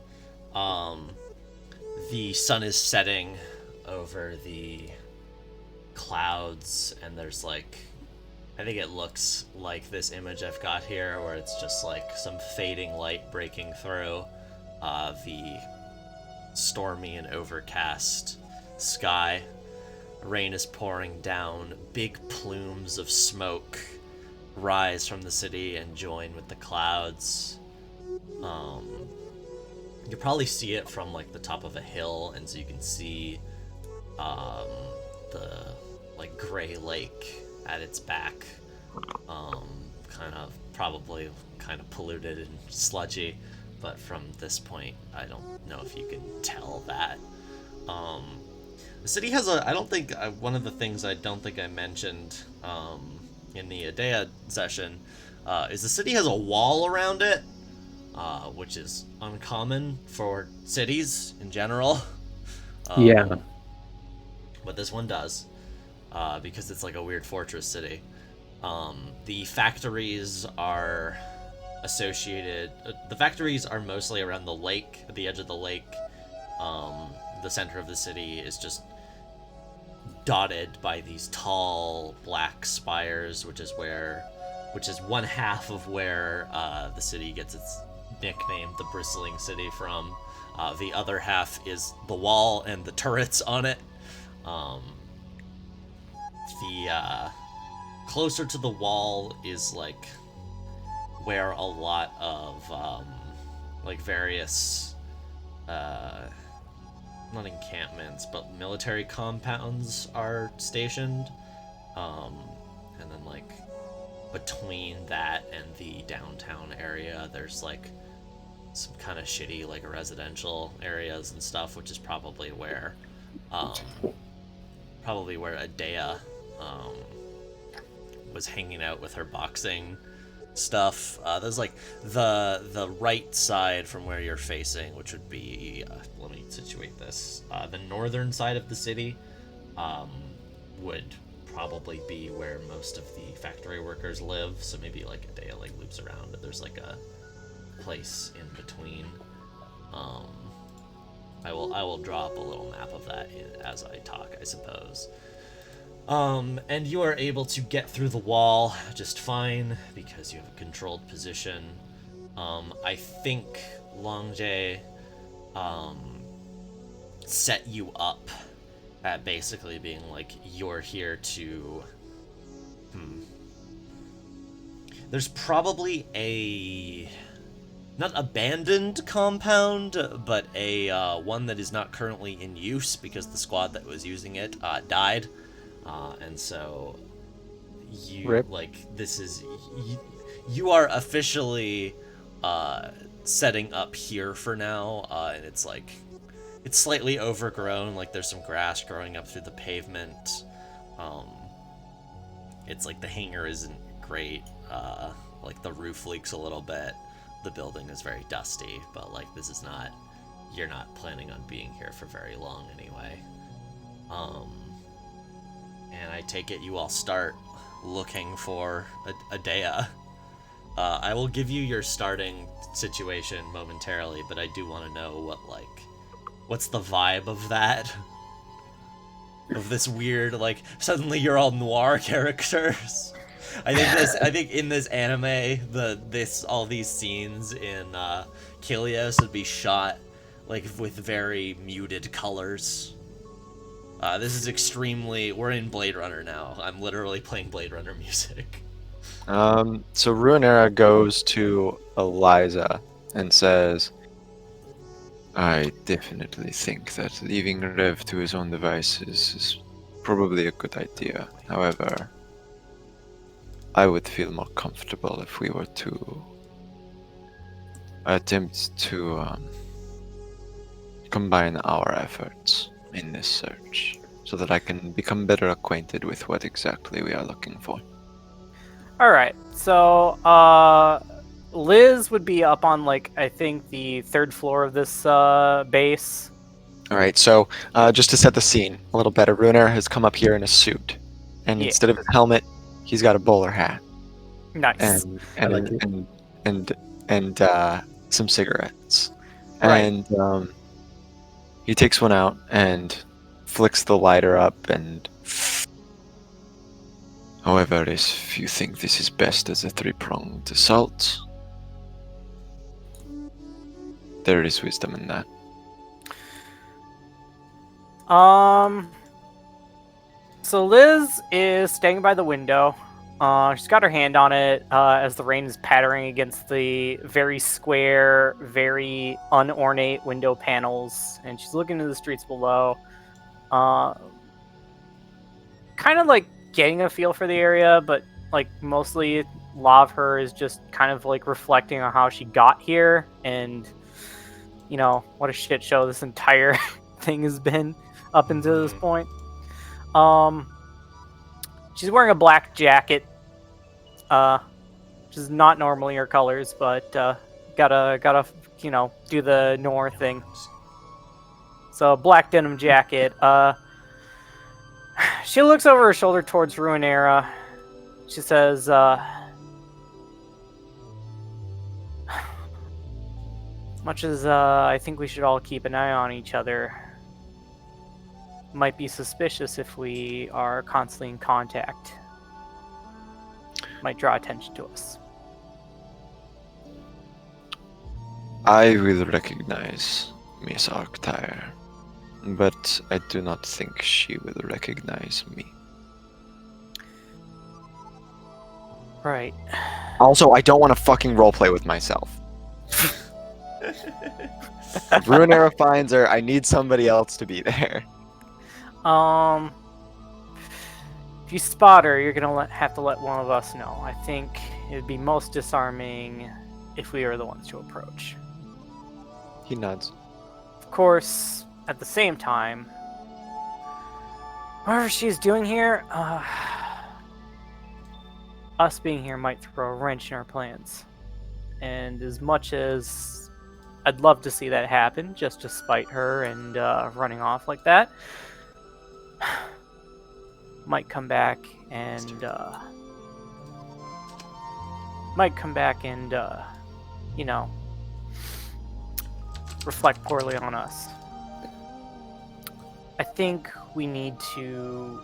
The sun is setting over the clouds, and there's like, I think it looks like this image I've got here, where it's just like some fading light breaking through the stormy and overcast sky. Rain is pouring down. Big plumes of smoke rise from the city and join with the clouds. You probably see it from like the top of a hill, and so you can see the like gray lake at its back, probably kind of polluted and sludgy, but from this point, I don't know if you can tell that. The city has one of the things I don't think I mentioned in the Adea session is the city has a wall around it, which is uncommon for cities in general. Yeah. But this one does, because it's like a weird fortress city. The factories are associated. The factories are mostly around the lake, at the edge of the lake. The center of the city is just dotted by these tall black spires, which is one half of where the city gets its nickname, the Bristling City, from. The other half is the wall and the turrets on it. The closer to the wall is like where a lot of like various not encampments but military compounds are stationed, and then like between that and the downtown area there's like some kind of shitty like residential areas and stuff, which is probably where Adea was hanging out with her boxing stuff. There's like the right side from where you're facing, which would be let me situate this. The northern side of the city would probably be where most of the factory workers live. So maybe like Adea like loops around and there's like a place in between. I will draw up a little map of that as I talk, I suppose. And you are able to get through the wall just fine because you have a controlled position. I think Longjae set you up at basically being like, you're here to... There's probably a... not abandoned compound, but a one that is not currently in use because the squad that was using it died. And so you Rip. like this is you are officially setting up here for now, and it's like it's slightly overgrown, like there's some grass growing up through the pavement. It's like the hangar isn't great, like the roof leaks a little bit. The building is very dusty, but like this is not, you're not planning on being here for very long anyway. And I take it you all start looking for Adea. I will give you your starting situation momentarily, but I do want to know what's the vibe of that? Of this weird, like, suddenly you're all noir characters. I think in this anime, all these scenes in Kilios would be shot like with very muted colors. This is extremely... We're in Blade Runner now. I'm literally playing Blade Runner music. So Ruinera goes to Eliza and says, I definitely think that leaving Rev to his own devices is probably a good idea. However, I would feel more comfortable if we were to attempt to combine our efforts in this search so that I can become better acquainted with what exactly we are looking for. Alright, so Liz would be up on, like, I think the 3rd floor of this base. Alright, so just to set the scene a little better, Ruiner has come up here in a suit, and Yeah. instead of his helmet, he's got a bowler hat Nice. and some cigarettes. Right. And he takes one out and flicks the lighter up and... However, if you think this is best as a 3-pronged assault, there is wisdom in that. So Liz is standing by the window. She's got her hand on it as the rain is pattering against the very square, very unornate window panels, and she's looking to the streets below. Kind of like getting a feel for the area, but like mostly lot of her is just kind of like reflecting on how she got here and, you know, what a shit show this entire thing has been up until this point. She's wearing a black jacket, which is not normally her colors, but gotta you know, do the Nor thing. So black denim jacket. She looks over her shoulder towards Ruinera. She says, much as I think we should all keep an eye on each other, might be suspicious if we are constantly in contact. Might draw attention to us. I will recognize Miss Arctire, but I do not think she will recognize me. Right. Also, I don't want to fucking roleplay with myself. If Ruinera finds her, I need somebody else to be there. If you spot her, you're gonna have to let one of us know. I think it would be most disarming if we were the ones to approach. He nods. Of course, at the same time, whatever she's doing here, us being here might throw a wrench in our plans. And as much as I'd love to see that happen, just to spite her and running off like that, might come back and you know, reflect poorly on us. I think we need to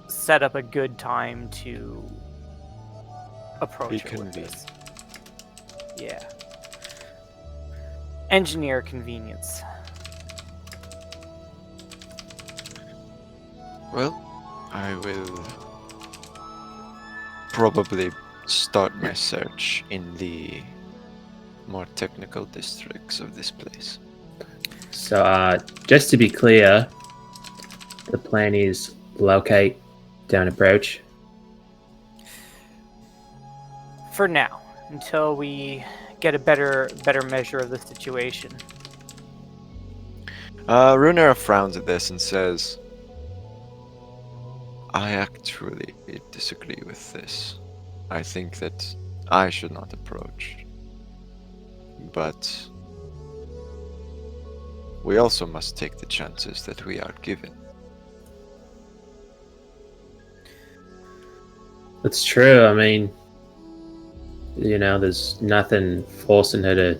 set up a good time to approach her with this. Yeah. Engineer convenience. Well, I will probably start my search in the more technical districts of this place. So, just to be clear, the plan is locate, don't approach. For now, until we get a better measure of the situation. Ruinera frowns at this and says, I actually disagree with this. I think that I should not approach. But we also must take the chances that we are given. That's true. I mean, you know, there's nothing forcing her to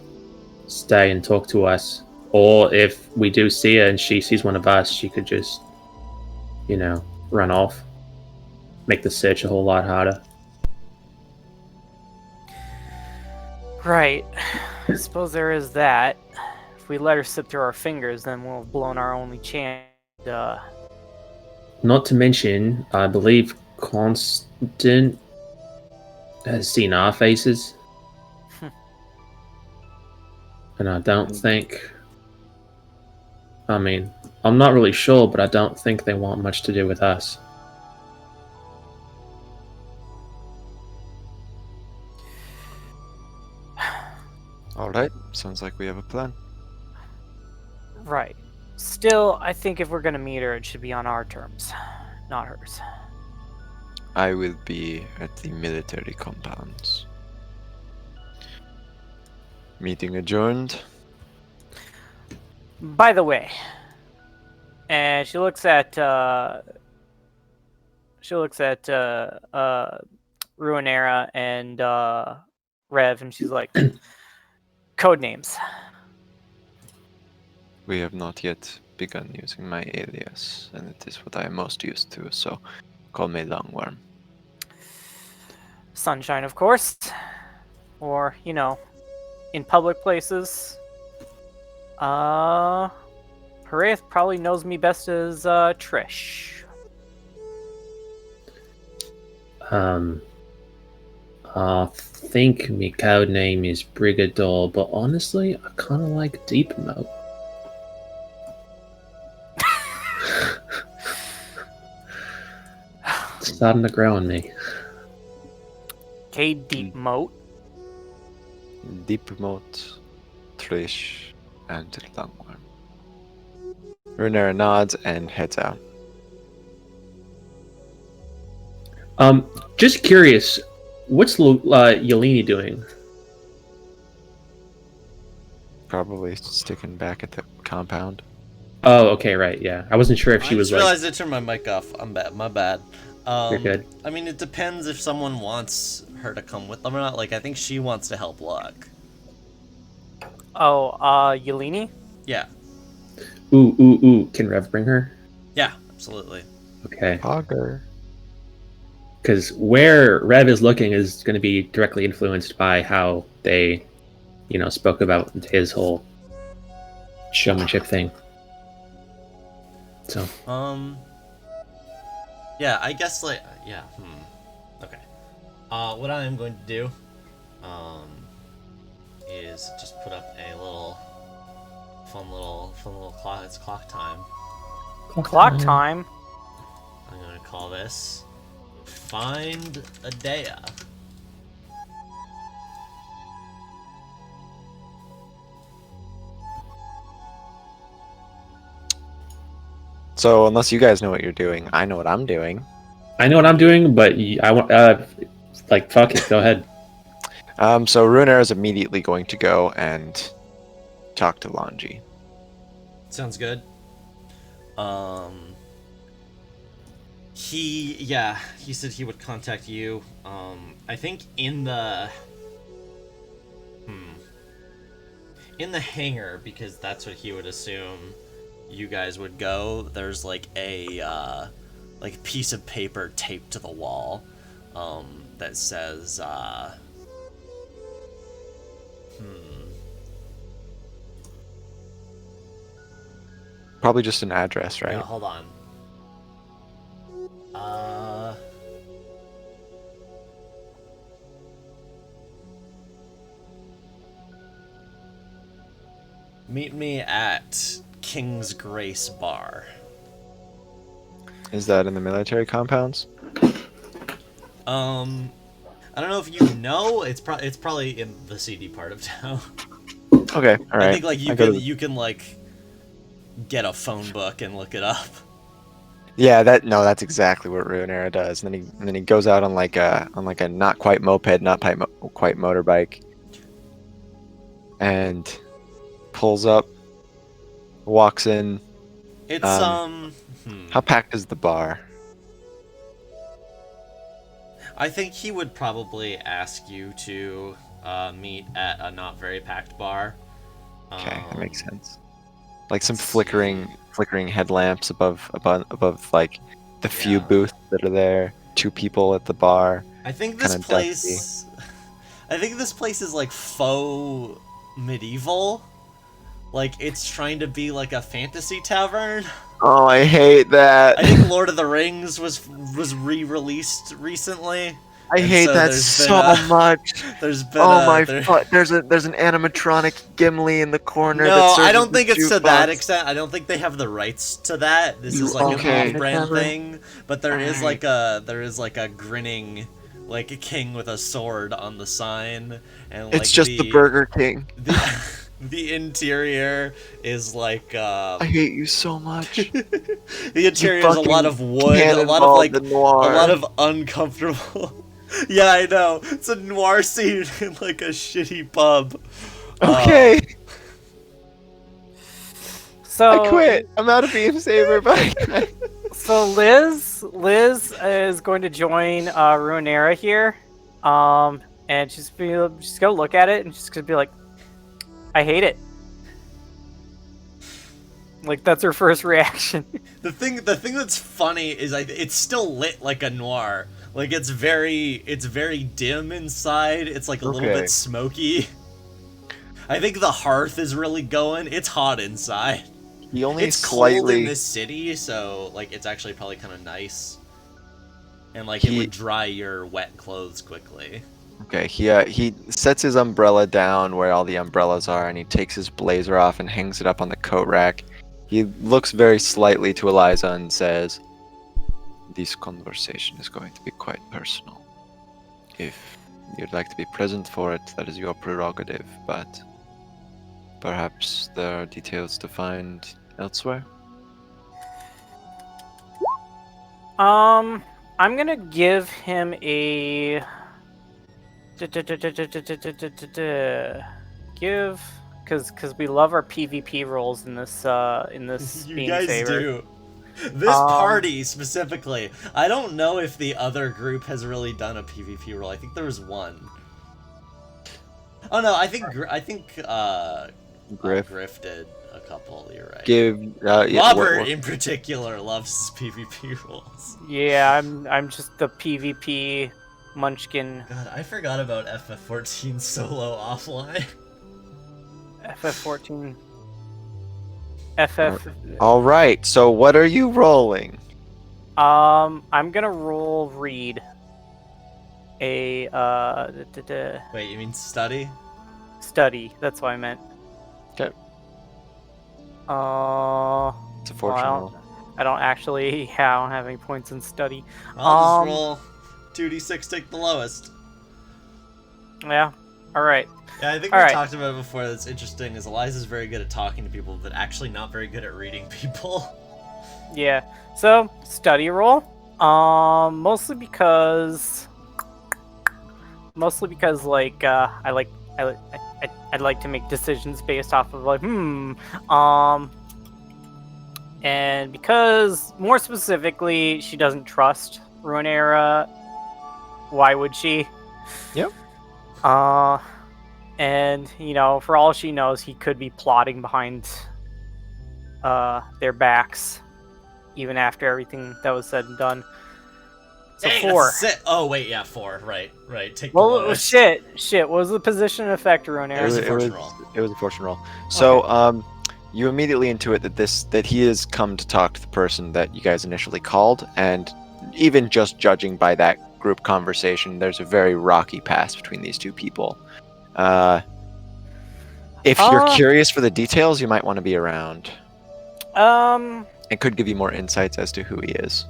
stay and talk to us. Or if we do see her and she sees one of us, she could just, you know, run off. Make the search a whole lot harder. Right. I suppose there is that. If we let her slip through our fingers, then we'll have blown our only chance. Not to mention, I believe Constant has seen our faces. And I don't think... I mean, I'm not really sure, but I don't think they want much to do with us. Alright, sounds like we have a plan. Right. Still, I think if we're gonna meet her, it should be on our terms, not hers. I will be at the military compounds. Meeting adjourned. By the way, and she looks at Ruinera and Rev, and she's like, code names. We have not yet begun using my alias, and it is what I am most used to, so call me Longworm. Sunshine, of course. Or, you know, in public places. Haraeth probably knows me best as Trish. I think my code name is Brigador, but honestly, I kind of like Deep Moat. It's starting to grow on me. Okay, deep moat. Deep Moat, Trish, and Langworm. Runera nods and heads out. Just curious, what's Yeleni doing? Probably sticking back at the compound. Oh, okay, right, yeah. I wasn't sure if she I was just like. realized I turned my mic off. I'm bad. My bad. You're good. I mean, it depends if someone wants her to come with them or not. Like, I think she wants to help Luck. Oh, Yeleni? Yeah. Ooh. Can Rev bring her? Yeah, absolutely. Okay. Hogger. Because where Rev is looking is going to be directly influenced by how they, spoke about his whole showmanship thing. So. Yeah, I guess, Okay. What I am going to do, is just put up a fun little clock. It's clock time. Clock time. I'm gonna call this Find a Dea. So unless you guys know what you're doing, I know what I'm doing. I know what I'm doing, but I want, fuck it, go ahead. So Runera is immediately going to go and talk to Longi. Sounds good. He said he would contact you. I think in the hangar, because that's what he would assume you guys would go. There's like a piece of paper taped to the wall, that says Probably just an address, right? Yeah, hold on. Meet me at King's Grace Bar. Is that in the military compounds? I don't know if you know. It's probably in the CD part of town. Okay, all right. I think like you can like get a phone book and look it up. Yeah, that's exactly what Runera does. And then he goes out on like a not quite moped, not quite motorbike, and pulls up, walks in. It's How packed is the bar? I think he would probably ask you to meet at a not very packed bar. Okay, that makes sense. Like some flickering headlamps above like the few Yeah. booths that are there. 2 people at the bar. I think this Kinda place. I think this place is like faux medieval. Like it's trying to be like a fantasy tavern. Oh, I hate that. I think Lord of the Rings was re-released recently. I and hate so that there's so been much. There's been Oh my! there- There's an animatronic Gimli in the corner. No, that serves I don't as think a it's to that jukebox. extent. I don't think they have the rights to that. This is like Okay. an off-brand thing. But there is Alright. like a grinning, like a king with a sword on the sign, and like It's just the Burger King. The interior is like I hate you so much. the interior is a lot of wood, a lot of Cannonball like the Noir. a lot of uncomfortable. Yeah, I know. It's a noir scene in like a shitty pub. Okay, So I quit. I'm out of Beam Saber. Bye. So Liz is going to join Ruinera here, and she's gonna look at it and she's gonna be like, "I hate it." Like that's her first reaction. The thing that's funny is it's still lit like a noir. Like it's very dim inside. It's like a little Okay. bit smoky. I think the hearth is really going. It's hot inside. He only It's cold in slightly. this city, so like it's actually probably kind of nice. And like it He- would dry your wet clothes quickly. Okay, he sets his umbrella down where all the umbrellas are, and he takes his blazer off and hangs it up on the coat rack. He looks very slightly to Eliza and says, "This conversation is going to be quite personal. If you'd like to be present for it, that is your prerogative, but perhaps there are details to find elsewhere. I'm gonna give him a give because we love our PvP rolls in this You being guys favored. do. This party specifically. I don't know if the other group has really done a PvP roll. I think there was one. Oh no, I think Griff did a couple. You're right. Robert in particular loves his PvP rolls. Yeah, I'm just the PvP munchkin. God, I forgot about FF14 solo offline. FF14. FF. All right. So what are you rolling? I'm gonna roll read. A Wait, you mean study? study. That's what I meant. Okay. It's a fortune roll. I don't actually. Yeah, I don't have any points in study. I'll just roll 2d6, take the lowest. Yeah. All right. Yeah, I think All we right. talked about it before. That's interesting. Is Eliza's very good at talking to people, but actually not very good at reading people. Yeah. So study roll. Mostly because like I'd like to make decisions based off of like and because more specifically she doesn't trust Ruinera. Why would she? Yep. And you know, for all she knows, he could be plotting behind their backs, even after everything that was said and done. So Hey, 4. Oh wait, yeah, 4. Right. Take the Well, lowest. shit. What was the position and effect, Ruinera? It was a fortune roll. It was a fortune roll. So, you immediately intuit that he has come to talk to the person that you guys initially called, and even just judging by that group conversation, there's a very rocky past between these two people. If you're curious for the details, you might want to be around. It could give you more insights as to who he is.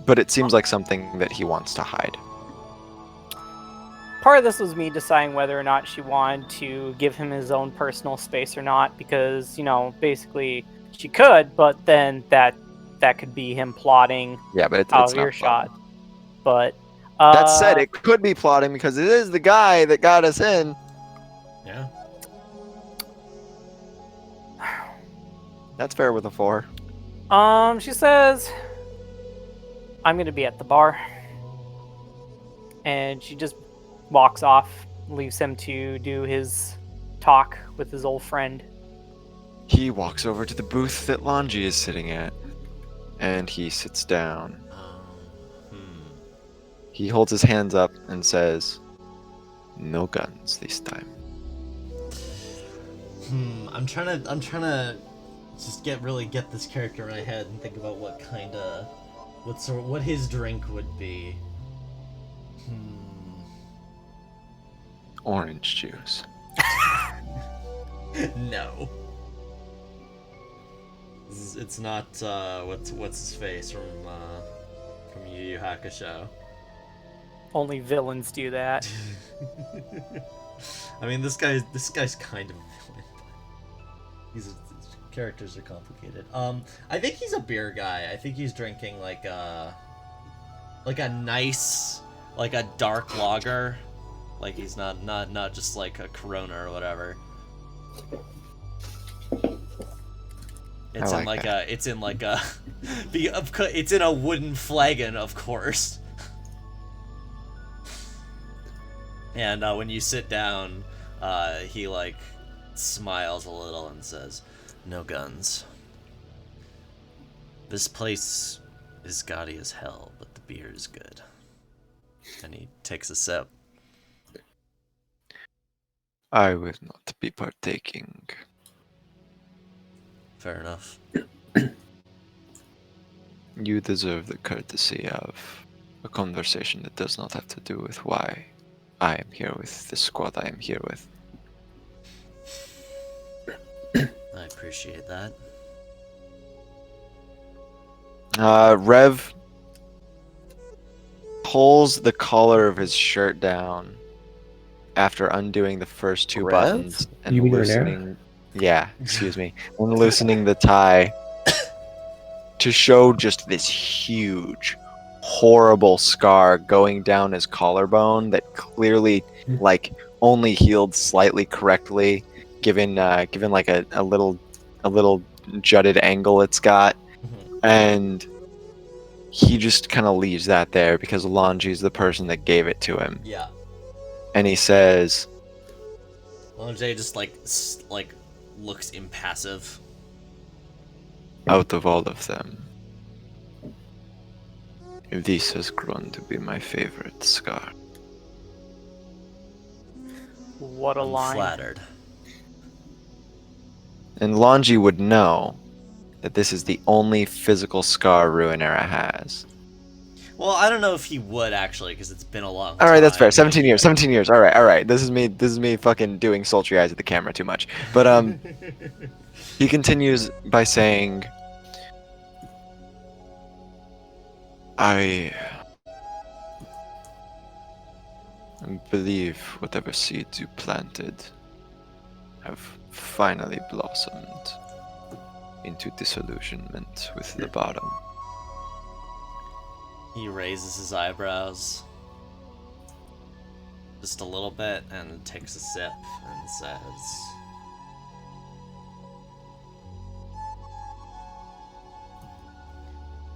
But it seems like something that he wants to hide. Part of this was me deciding whether or not she wanted to give him his own personal space or not, because, you know, basically she could, but then that could be him plotting Yeah, but it's out not of earshot. plotting. But That said, it could be plotting because it is the guy that got us in. Yeah. That's fair with a 4. She says, I'm gonna be at the bar. And she just walks off, leaves him to do his talk with his old friend. He walks over to the booth that Longi is sitting at, and he sits down. He holds his hands up and says, "No guns this time." I'm trying to just get this character in my head and think about what his drink would be. Orange juice. No. It's not what's his face from Yu Yu Hakusho. Only villains do that. I mean, this guy's kind of a villain. His characters are complicated. I think he's a beer guy. I think he's drinking like a nice, like a dark lager. Like he's not just like a Corona or whatever. It's it's in a wooden flagon, of course. And when you sit down, he like smiles a little and says, "No guns. This place is gaudy as hell, but the beer is good." And he takes a sip. I will not be partaking. Fair enough. You deserve the courtesy of a conversation that does not have to do with why I am here with the squad I am here with. I appreciate that. Rev, pulls the collar of his shirt down after undoing the first two Rev? buttons and You mean Ruinera? loosening. Yeah, excuse me. And loosening the tie to show just this huge, horrible scar going down his collarbone that clearly, like, only healed slightly correctly, given like a little jutted angle it's got, and he just kind of leaves that there because Longi's the person that gave it to him, Yeah. and he says, Longe just like looks impassive. "Out of all of them, this has grown to be my favorite scar." What a I'm line. flattered. And Longi would know that this is the only physical scar Ruinera has. Well, I don't know if he would actually, because it's been a long time. All right, that's fair. 17 years. 17 years. All right. This is me fucking doing sultry eyes at the camera too much. But he continues by saying, I believe whatever seeds you planted have finally blossomed into disillusionment with the bottom. He raises his eyebrows just a little bit and takes a sip and says,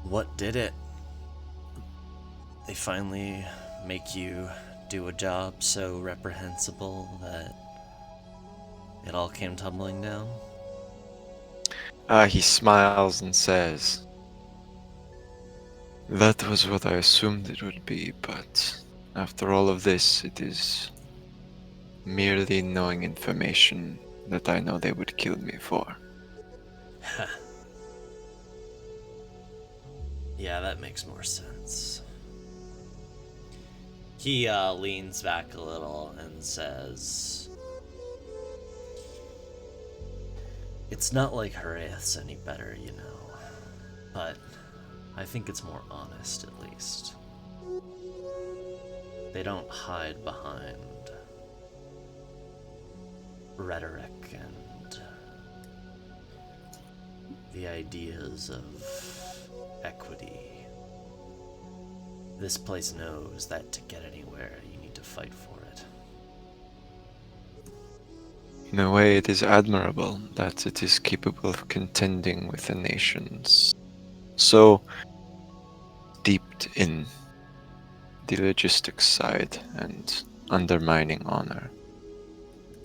"What did it? They finally make you do a job so reprehensible that it all came tumbling down?" He smiles and says, "That was what I assumed it would be, but after all of this, it is merely knowing information that I know they would kill me for." Yeah, that makes more sense. He leans back a little and says, "It's not like Harath's any better, you know, but I think it's more honest, at least. They don't hide behind rhetoric and the ideas of equity. This place knows that to get anywhere, you need to fight for it." In a way, it is admirable that it is capable of contending with the nations so steeped in the logistics side and undermining honor,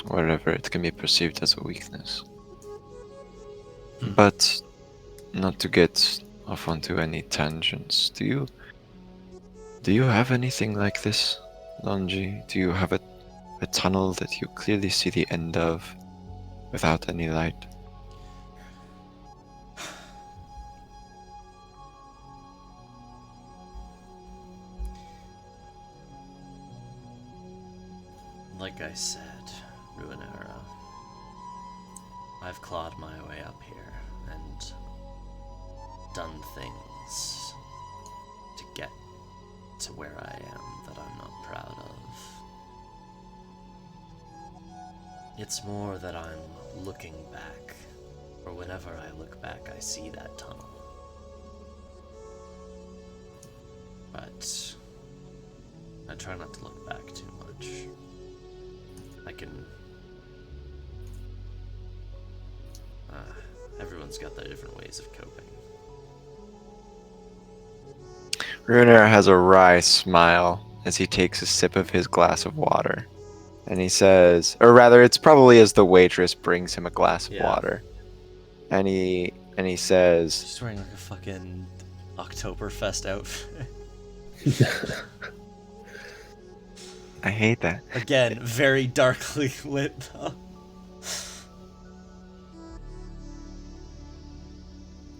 wherever it can be perceived as a weakness. But not to get off onto any tangents, do you have anything like this, Longi? Do you have a tunnel that you clearly see the end of without any light? Like I said, Ruinera, I've clawed my way up here and done things to get to where I am that I'm not proud of. It's more that I'm looking back, or whenever I look back, I see that tunnel. But I try not to look back too much. Everyone's got their different ways of coping. Runer has a wry smile as he takes a sip of his glass of water. And he says, or rather, it's probably as the waitress brings him a glass of water. And he says, She's wearing like a fucking Oktoberfest outfit. I hate that. Again, very darkly lit though.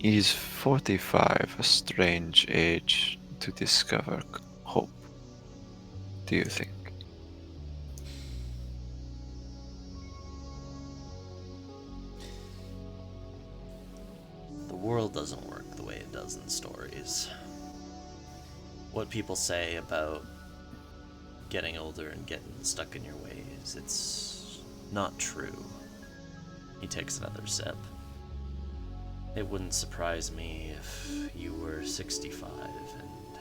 Is 45 a strange age to discover hope? Do you think? The world doesn't work the way it does in stories. what people say about getting older and getting stuck in your ways, it's not true. He takes another sip. It wouldn't surprise me if you were 65 and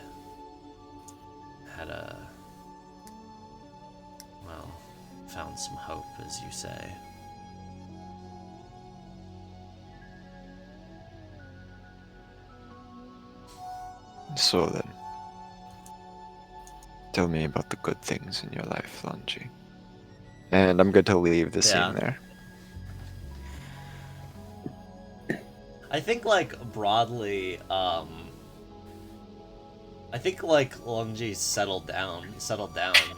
had found some hope, as you say. So then, tell me about the good things in your life, Lanji. And I'm good to leave the scene there. I think, like, broadly, I think, like, Lunji's settled down.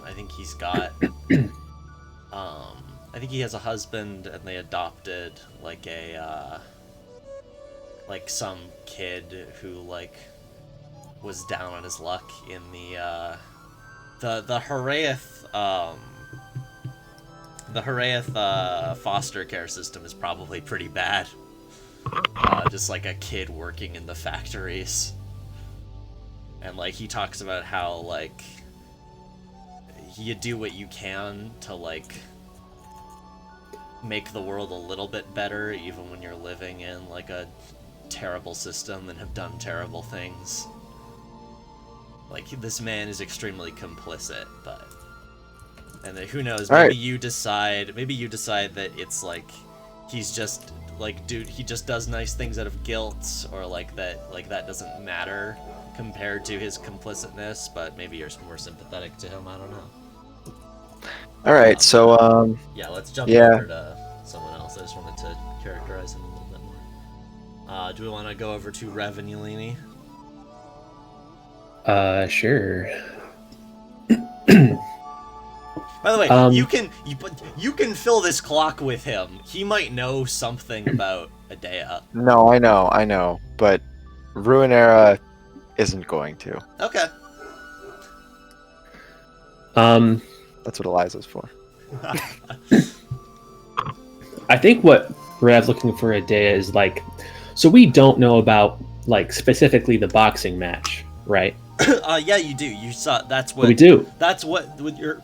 I think he's got, I think he has a husband, and they adopted, like, like, some kid who, like, was down on his luck in the Haraeth, the Haraeth, foster care system is probably pretty bad. Just like a kid working in the factories. And like he talks about how like you do what you can to like make the world a little bit better even when you're living in like a terrible system and have done terrible things. Like this man is extremely complicit, but and then, who knows, maybe you decide that it's like he's just like, dude, he just does nice things out of guilt, or like that doesn't matter compared to his complicitness, but maybe you're more sympathetic to him, I don't know. Alright, so yeah, let's jump over to someone else. I just wanted to characterize him a little bit more. Do we want to go over to Rev and Yelini? Sure. By the way, you can fill this clock with him. He might know something about Adea. No, I know, but Ruinera isn't going to. Okay. That's what Eliza's for. I think what Rev's looking for Adea is like, so we don't know about like specifically the boxing match, right? Yeah, you do. You saw. That's what we do. That's what with your.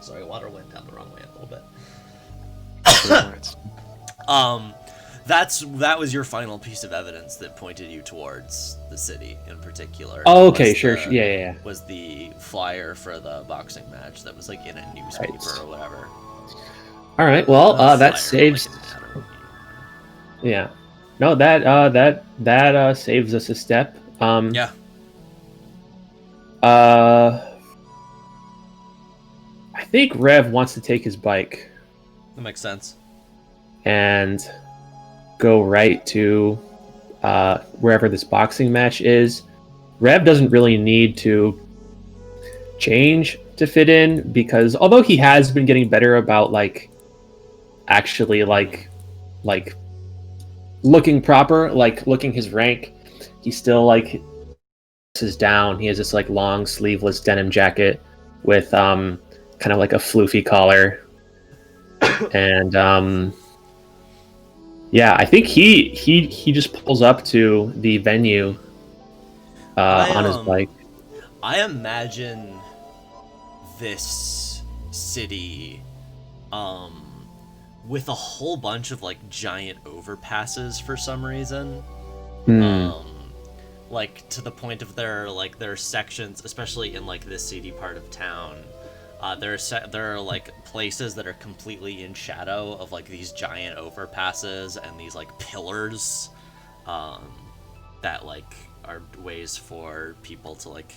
Sorry, water went down the wrong way a little bit. That was your final piece of evidence that pointed you towards the city in particular. Oh, okay, sure. Yeah. Was the flyer for the boxing match that was like in a newspaper or whatever. All right. Well, that saves. Yeah. No, that saves us a step. Yeah. I think Rev wants to take his bike. That makes sense. And go right to wherever this boxing match is. Rev doesn't really need to change to fit in, because although he has been getting better about like actually like looking proper, like looking his rank, he still like is down. He has this like long sleeveless denim jacket with kind of like a floofy collar, and yeah, I think he just pulls up to the venue on his bike. I imagine this city with a whole bunch of like giant overpasses for some reason. Like to the point of there are sections, especially in like this seedy part of town. There are like places that are completely in shadow of like these giant overpasses and these like pillars that like are ways for people to like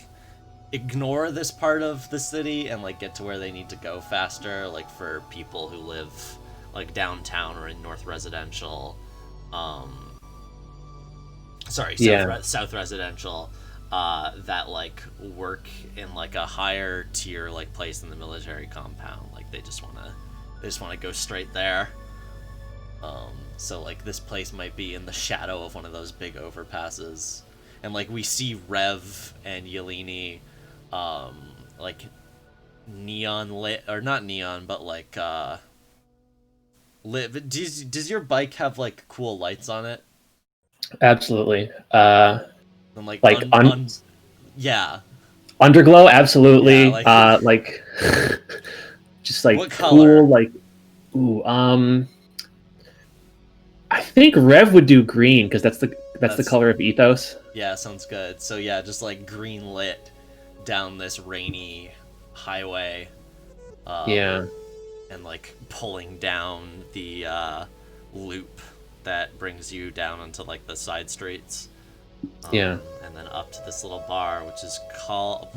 ignore this part of the city and like get to where they need to go faster, like for people who live like downtown or in North Residential. South Residential. That like work in like a higher tier like place in the military compound. Like they just wanna go straight there. So like this place might be in the shadow of one of those big overpasses, and like we see Rev and Yelini, like neon lit, or not neon, but like lit. Does your bike have like cool lights on it? Absolutely. And Yeah. Underglow, absolutely. Yeah, like- Just like What cool, color? like ooh, I think Rev would do green because that's the That's- color of Ethos. Yeah, sounds good. So yeah, just like green lit down this rainy highway. Yeah. And like pulling down the loop that brings you down onto like the side streets. Yeah. And then up to this little bar, which is called.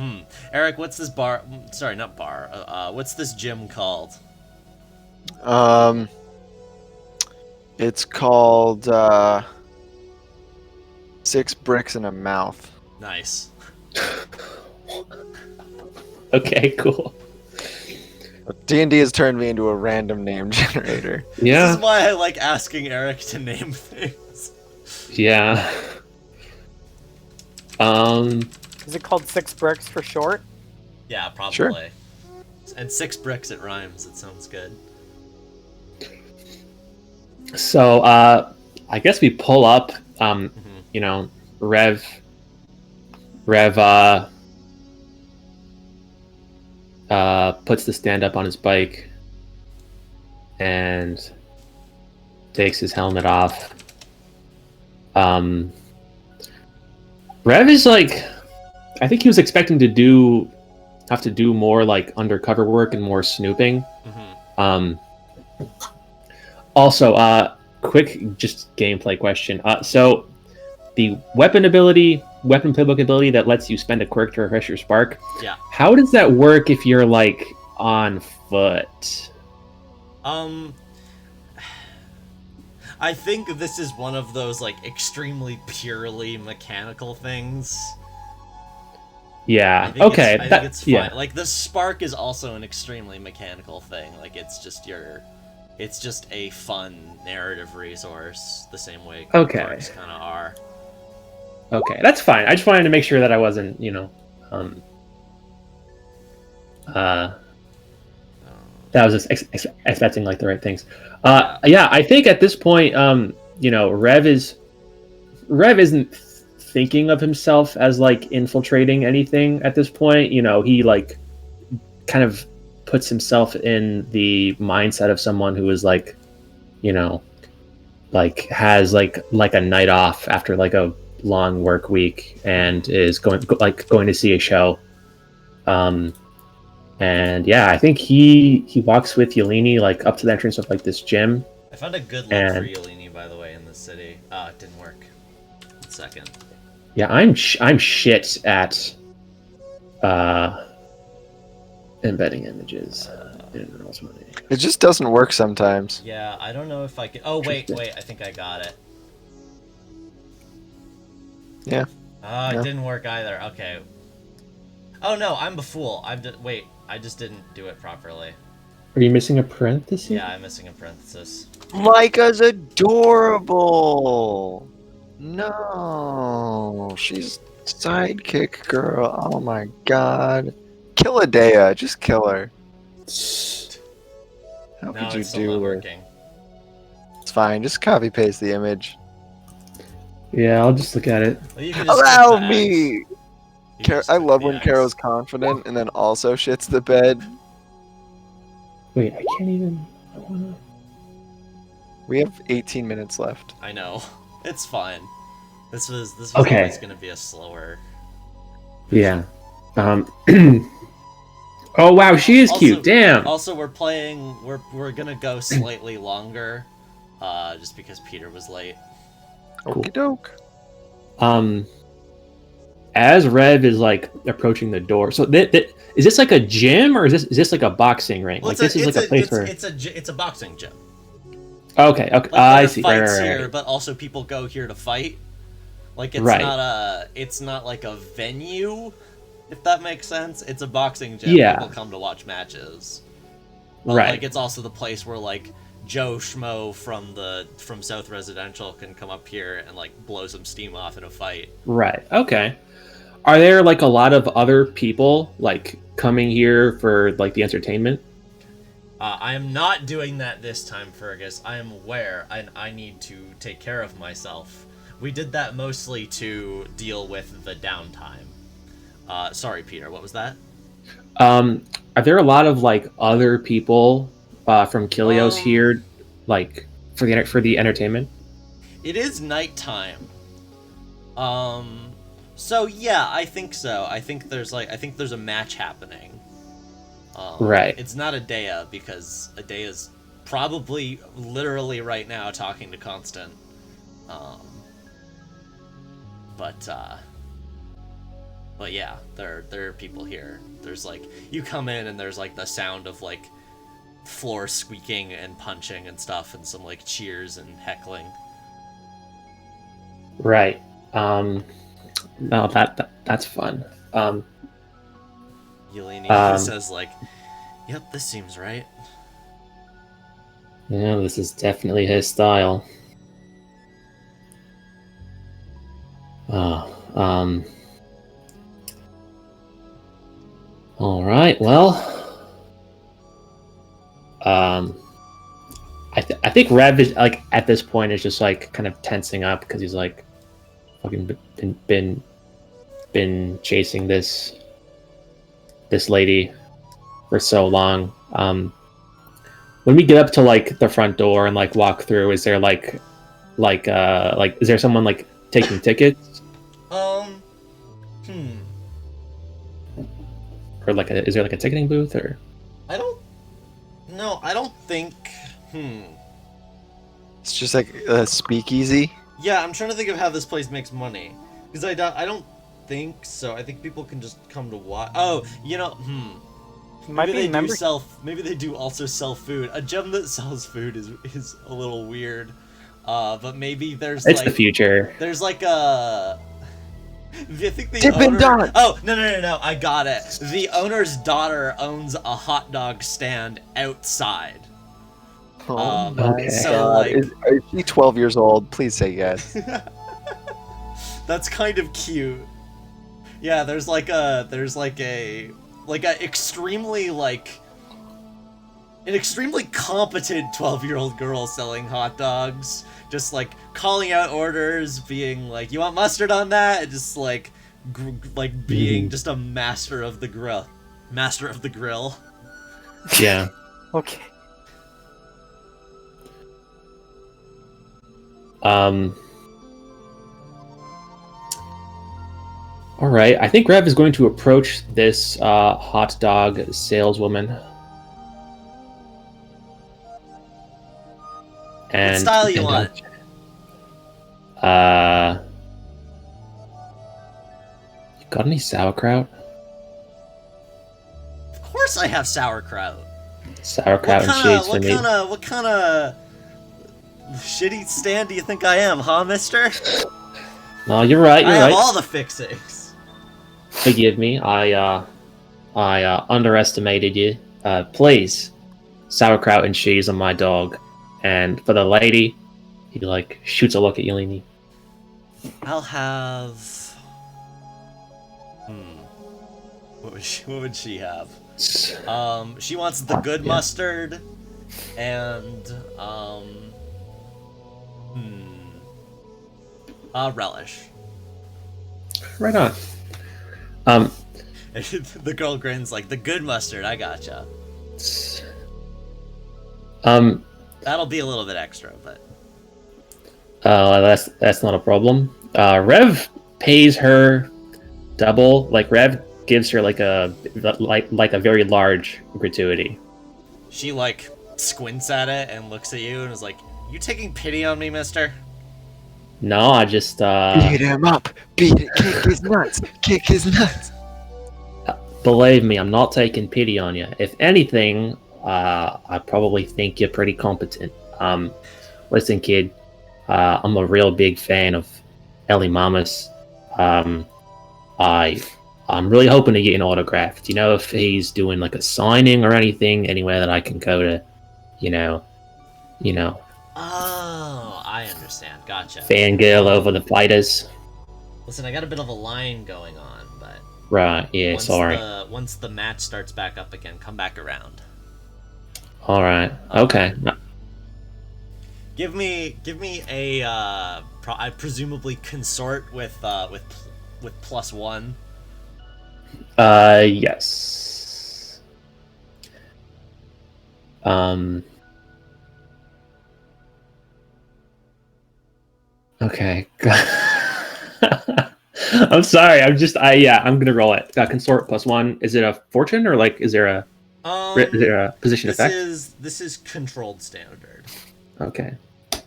Eric, what's this bar? Sorry, not bar. What's this gym called? It's called 6 Bricks in a Mouth. Nice. Okay, cool. D&D has turned me into a random name generator. This Yeah. is why I like asking Eric to name things. Yeah. Is it called 6 Bricks for short? Yeah, probably. Sure. And 6 bricks, it rhymes. It sounds good. So I guess we pull up. You know, Rev. Puts the stand up on his bike and takes his helmet off. Rev is like, I think he was expecting to have to do more like undercover work and more snooping. Also, quick just gameplay question. So the weapon playbook ability that lets you spend a quirk to refresh your spark. Yeah. How does that work if you're like on foot? I think this is one of those like extremely purely mechanical things. Yeah. I think Okay. I think it's fine. Yeah. Like the spark is also an extremely mechanical thing. Like it's just a fun narrative resource, the same way Okay. sparks kind of are. Okay, that's fine. I just wanted to make sure that I wasn't, that I was just expecting like the right things. Yeah, I think at this point, Rev isn't thinking of himself as like infiltrating anything at this point. He like kind of puts himself in the mindset of someone who is like, like has like a night off after like a long work week and is going to see a show. And yeah, I think he walks with Yelini like up to the entrance of like this gym. I found a good look for Yelini, by the way, in this city. It didn't work. 1 second. Yeah, I'm shit at embedding images in Roll20. It just doesn't work sometimes. Yeah, I don't know if I can. Oh wait, I think I got it. Yeah. It didn't work either. Okay. Oh no, I'm the fool. Wait, I just didn't do it properly. Are you missing a parenthesis? Yeah, I'm missing a parenthesis. Micah's adorable. No, she's sidekick girl. Oh my god. Kill Adea. Just kill her. How No, could you it's still do not her? working. It's fine. Just copy paste the image. Yeah, I'll just look at it. Well, you can just Allow click the X. me. You can just I click love the when X. Caro's confident and then also shits the bed. Wait, I can't even. I wanna... We have 18 minutes left. I know. It's fine. This was Okay. always gonna be a slower. Yeah. Oh wow, she is cute. Damn. Also, we're playing. We're gonna go slightly longer, just because Peter was late. Cool. Okie doke. As Rev is like approaching the door, so is this like a gym or is this like a boxing ring? Well, Like this is like a place where. It's a boxing gym. Okay. Like, I there are see. fights Right. here, but also people go here to fight. Like it's Right. it's not like a venue, if that makes sense. It's a boxing gym. Yeah. People come to watch matches. But, Right. Like it's also the place where like Joe Schmo from South Residential can come up here and like blow some steam off in a fight. Right. Okay. Are there like a lot of other people like coming here for like the entertainment? I am not doing that this time, Fergus. I am aware, and I need to take care of myself. We did that mostly to deal with the downtime. Sorry, Peter. What was that? Are there a lot of like other people from Kilios here, like for the entertainment? It is nighttime. So yeah, I think so. I think there's a match happening. Right. It's not Adea because Adea's probably literally right now talking to Constant. But yeah, there are people here. There's like you come in and there's like the sound of like floor squeaking and punching and stuff and some like cheers and heckling. Right. No, that's fun. Yelena says like, "Yep, this seems right." Yeah, this is definitely his style. All right. Well, I think Rev is like at this point is just like kind of tensing up because he's like fucking been chasing this lady for so long. When we get up to like the front door and like walk through, is there like is there someone like taking tickets? Or like is there like a ticketing booth or? I don't think. It's just like a speakeasy. Yeah, I'm trying to think of how this place makes money because I don't think so. I think people can just come to watch. Oh, Might be Maybe they do also sell food. A gem that sells food is a little weird. But maybe there's It's like the future. There's like a. I think the Dippin' owner. Donuts! Oh no! I got it. The owner's daughter owns a hot dog stand outside. Oh my okay. So God. like, Is she 12 years old? Please say yes. that's kind of cute. Yeah, there's like a extremely an extremely competent 12-year-old girl selling hot dogs, just like calling out orders, being like, "You want mustard on that?" And just like being just a master of the grill. Yeah. Okay. All right. I think Rev is going to approach this hot dog saleswoman. And, What style you want? You got any sauerkraut? Of course, I have sauerkraut. Sauerkraut and cheese for me. What kind of shitty stand do you think I am, huh, Mister? No, you're right. I You're have right. all the fixings. Forgive me. I underestimated you. Please, sauerkraut and cheese on my dog. And for the lady, he like shoots a look at Yeleni. I'll have. What would she have? She wants the good mustard, and relish. Right on. The girl grins like, "The good mustard, I gotcha." That'll be a little bit extra, but that's not a problem. Rev pays her double. Like Rev gives her like a very large gratuity. she like squints at it and looks at you and is like, "You taking pity on me, mister?" No, I just Beat him up. Beat it. Kick his nuts. Kick his nuts. believe me, I'm not taking pity on you. If anything, I probably think you're pretty competent. Listen, kid, I'm a real big fan of Ellie Mamas. I'm really hoping to get an autograph. Do you know if he's doing like a signing or anything, anywhere that I can go to, you know, Oh, I understand. Gotcha. fangirl over the fighters? Listen, I got a bit of a line going on, but Right, yeah, sorry. once the match starts back up again, come back around. Alright, okay. Give me a I presumably consort with +1. Yes. Okay. I'm sorry. I'm gonna roll it. Consort +1. Is it a fortune or like is there a position effect? This is controlled standard. Okay. All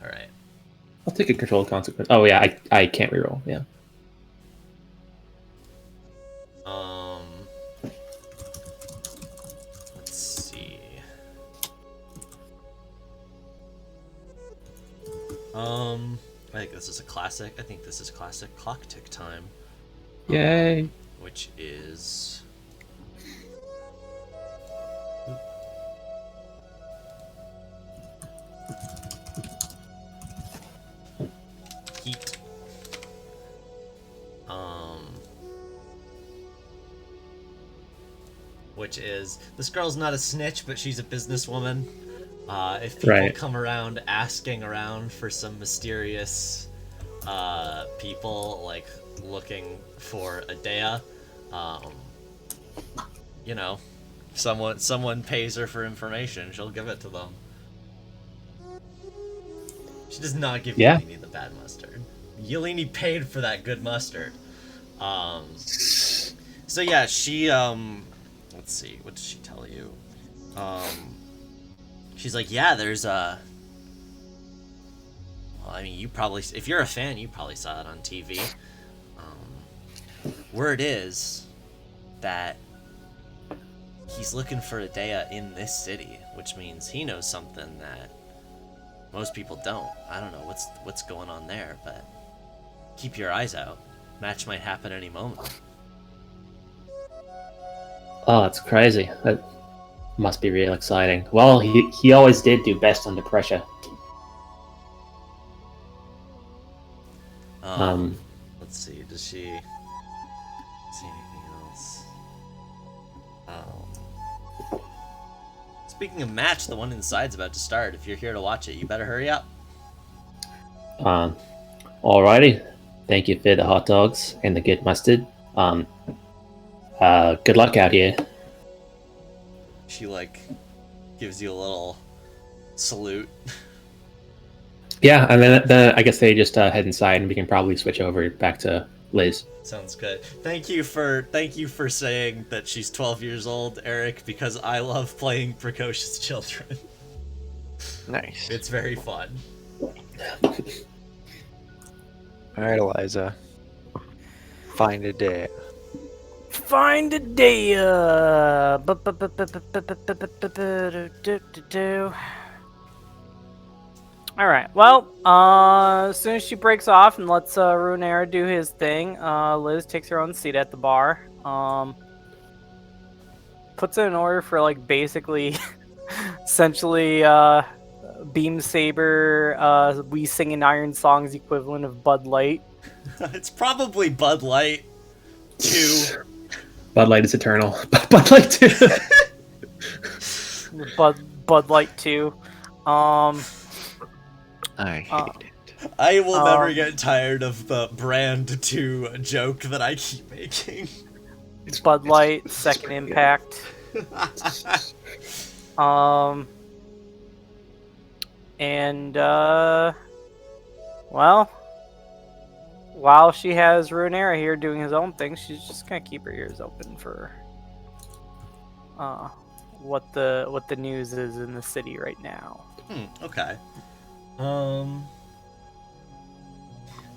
right. I'll take a controlled consequence. Oh yeah, I can't reroll. Yeah. Let's see. I think this is a classic. I think this is classic clock tick time. Yay. Which is heat. Which is, this girl's not a snitch, but she's a businesswoman. If people come around asking around for some mysterious people, like looking for Adea, you know, someone pays her for information, she'll give it to them. She does not give Yeleni the bad mustard. Yeleni paid for that good mustard. So yeah, she let's see, what did she tell you? She's like, yeah, there's well, I mean, you probably, if you're a fan, you probably saw it on TV. Word is that he's looking for Adea in this city, which means he knows something that most people don't. I don't know what's going on there, but keep your eyes out. Match might happen any moment. Oh, that's crazy. That must be real exciting. Well, he always did do best under pressure. Let's see, does she see anything else? Speaking of match, the one inside's about to start. If you're here to watch it, you better hurry up. Alrighty. Thank you for the hot dogs and the good mustard. Good luck out here. She, like, gives you a little salute. Yeah, and then I guess they just head inside, and we can probably switch over back to Liz. Sounds good. Thank you for saying that she's 12 years old, Eric, because I love playing precocious children. Nice. It's very fun. All right, Eliza. Find Adea. Find Adea. All right. Well, as soon as she breaks off and lets Runeira do his thing, Liz takes her own seat at the bar. Puts it in order for like basically, essentially, Beam Saber, We Singing Iron Songs equivalent of Bud Light. It's probably Bud Light 2. Bud Light is eternal. Bud Light 2. Bud Light 2. I hate it. I will never get tired of the brand 2 joke that I keep making. Bud Light, Second Impact. Well, while she has Runeira here doing his own thing, she's just gonna keep her ears open for what the news is in the city right now. Okay.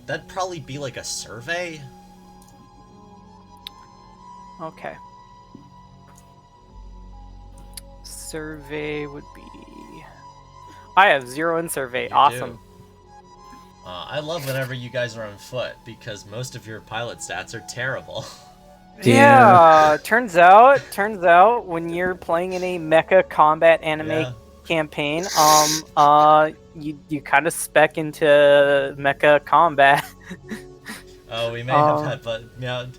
That'd probably be like a survey. Okay. Survey would be... I have 0 in survey. You awesome. do. I love whenever you guys are on foot, because most of your pilot stats are terrible. Yeah, turns out when you're playing in a mecha combat anime campaign, you kind of spec into mecha combat. Oh, we may have had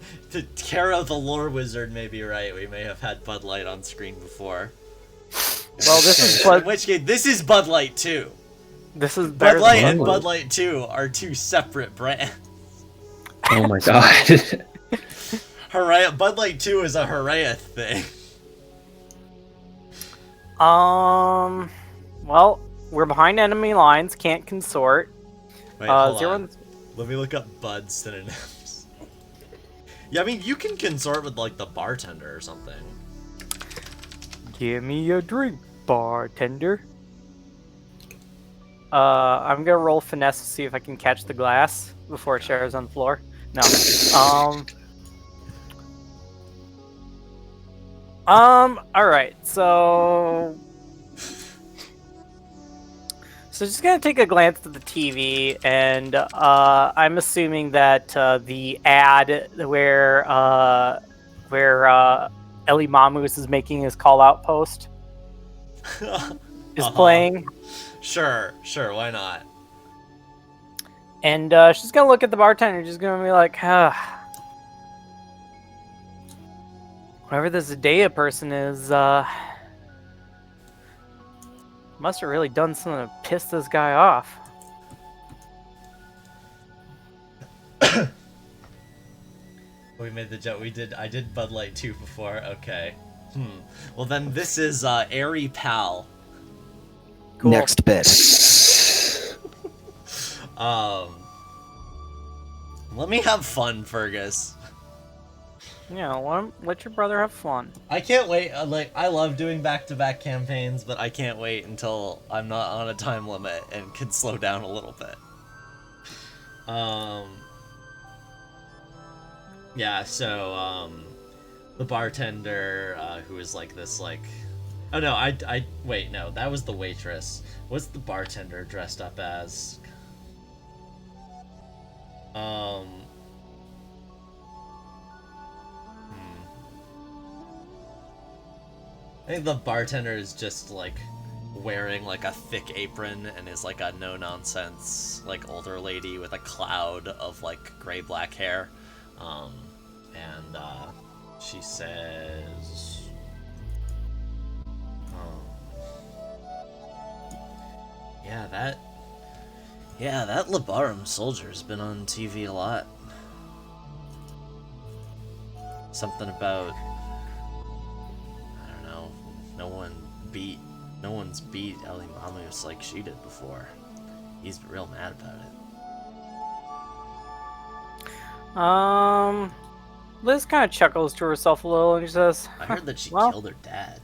Kara the lore wizard may be right. We may have had Bud Light on screen before. Well, this is in which case, this is Bud Light 2. This is Bud Light and Bud Light 2 are 2 separate brands. Oh my god. Bud Light 2 is a Horaya thing. Well, we're behind enemy lines, can't consort. Wait, hold Zero on. Let me look up Bud synonyms. Yeah, I mean, you can consort with, like, the bartender or something. Give me a drink, bartender. I'm gonna roll finesse to see if I can catch the glass before it shatters on the floor. No. Alright, so just gonna take a glance at the TV, and I'm assuming that the ad where Ellie Mamus is making his call out post is playing. Sure, why not? And she's gonna look at the bartender, just gonna be like, whoever this Zendaya person is, must have really done something to piss this guy off. We made the joke. I did Bud Light 2 before. Okay. Well, then this is Airy Pal. Cool. Next bit. Let me have fun, Fergus. Yeah, let your brother have fun. I can't wait. I love doing back-to-back campaigns, but I can't wait until I'm not on a time limit and can slow down a little bit. Yeah. So, the bartender, who is like this, like, oh no, wait, no, that was the waitress. What's the bartender dressed up as? I think the bartender is just like wearing like a thick apron and is like a no-nonsense like older lady with a cloud of like gray-black hair. And she says, yeah, that Labarum soldier's been on TV a lot. Something about, I don't know, no one's beat Ellie Mamus like she did before. He's real mad about it. Liz kind of chuckles to herself a little and she says, I heard that she well, killed her dad.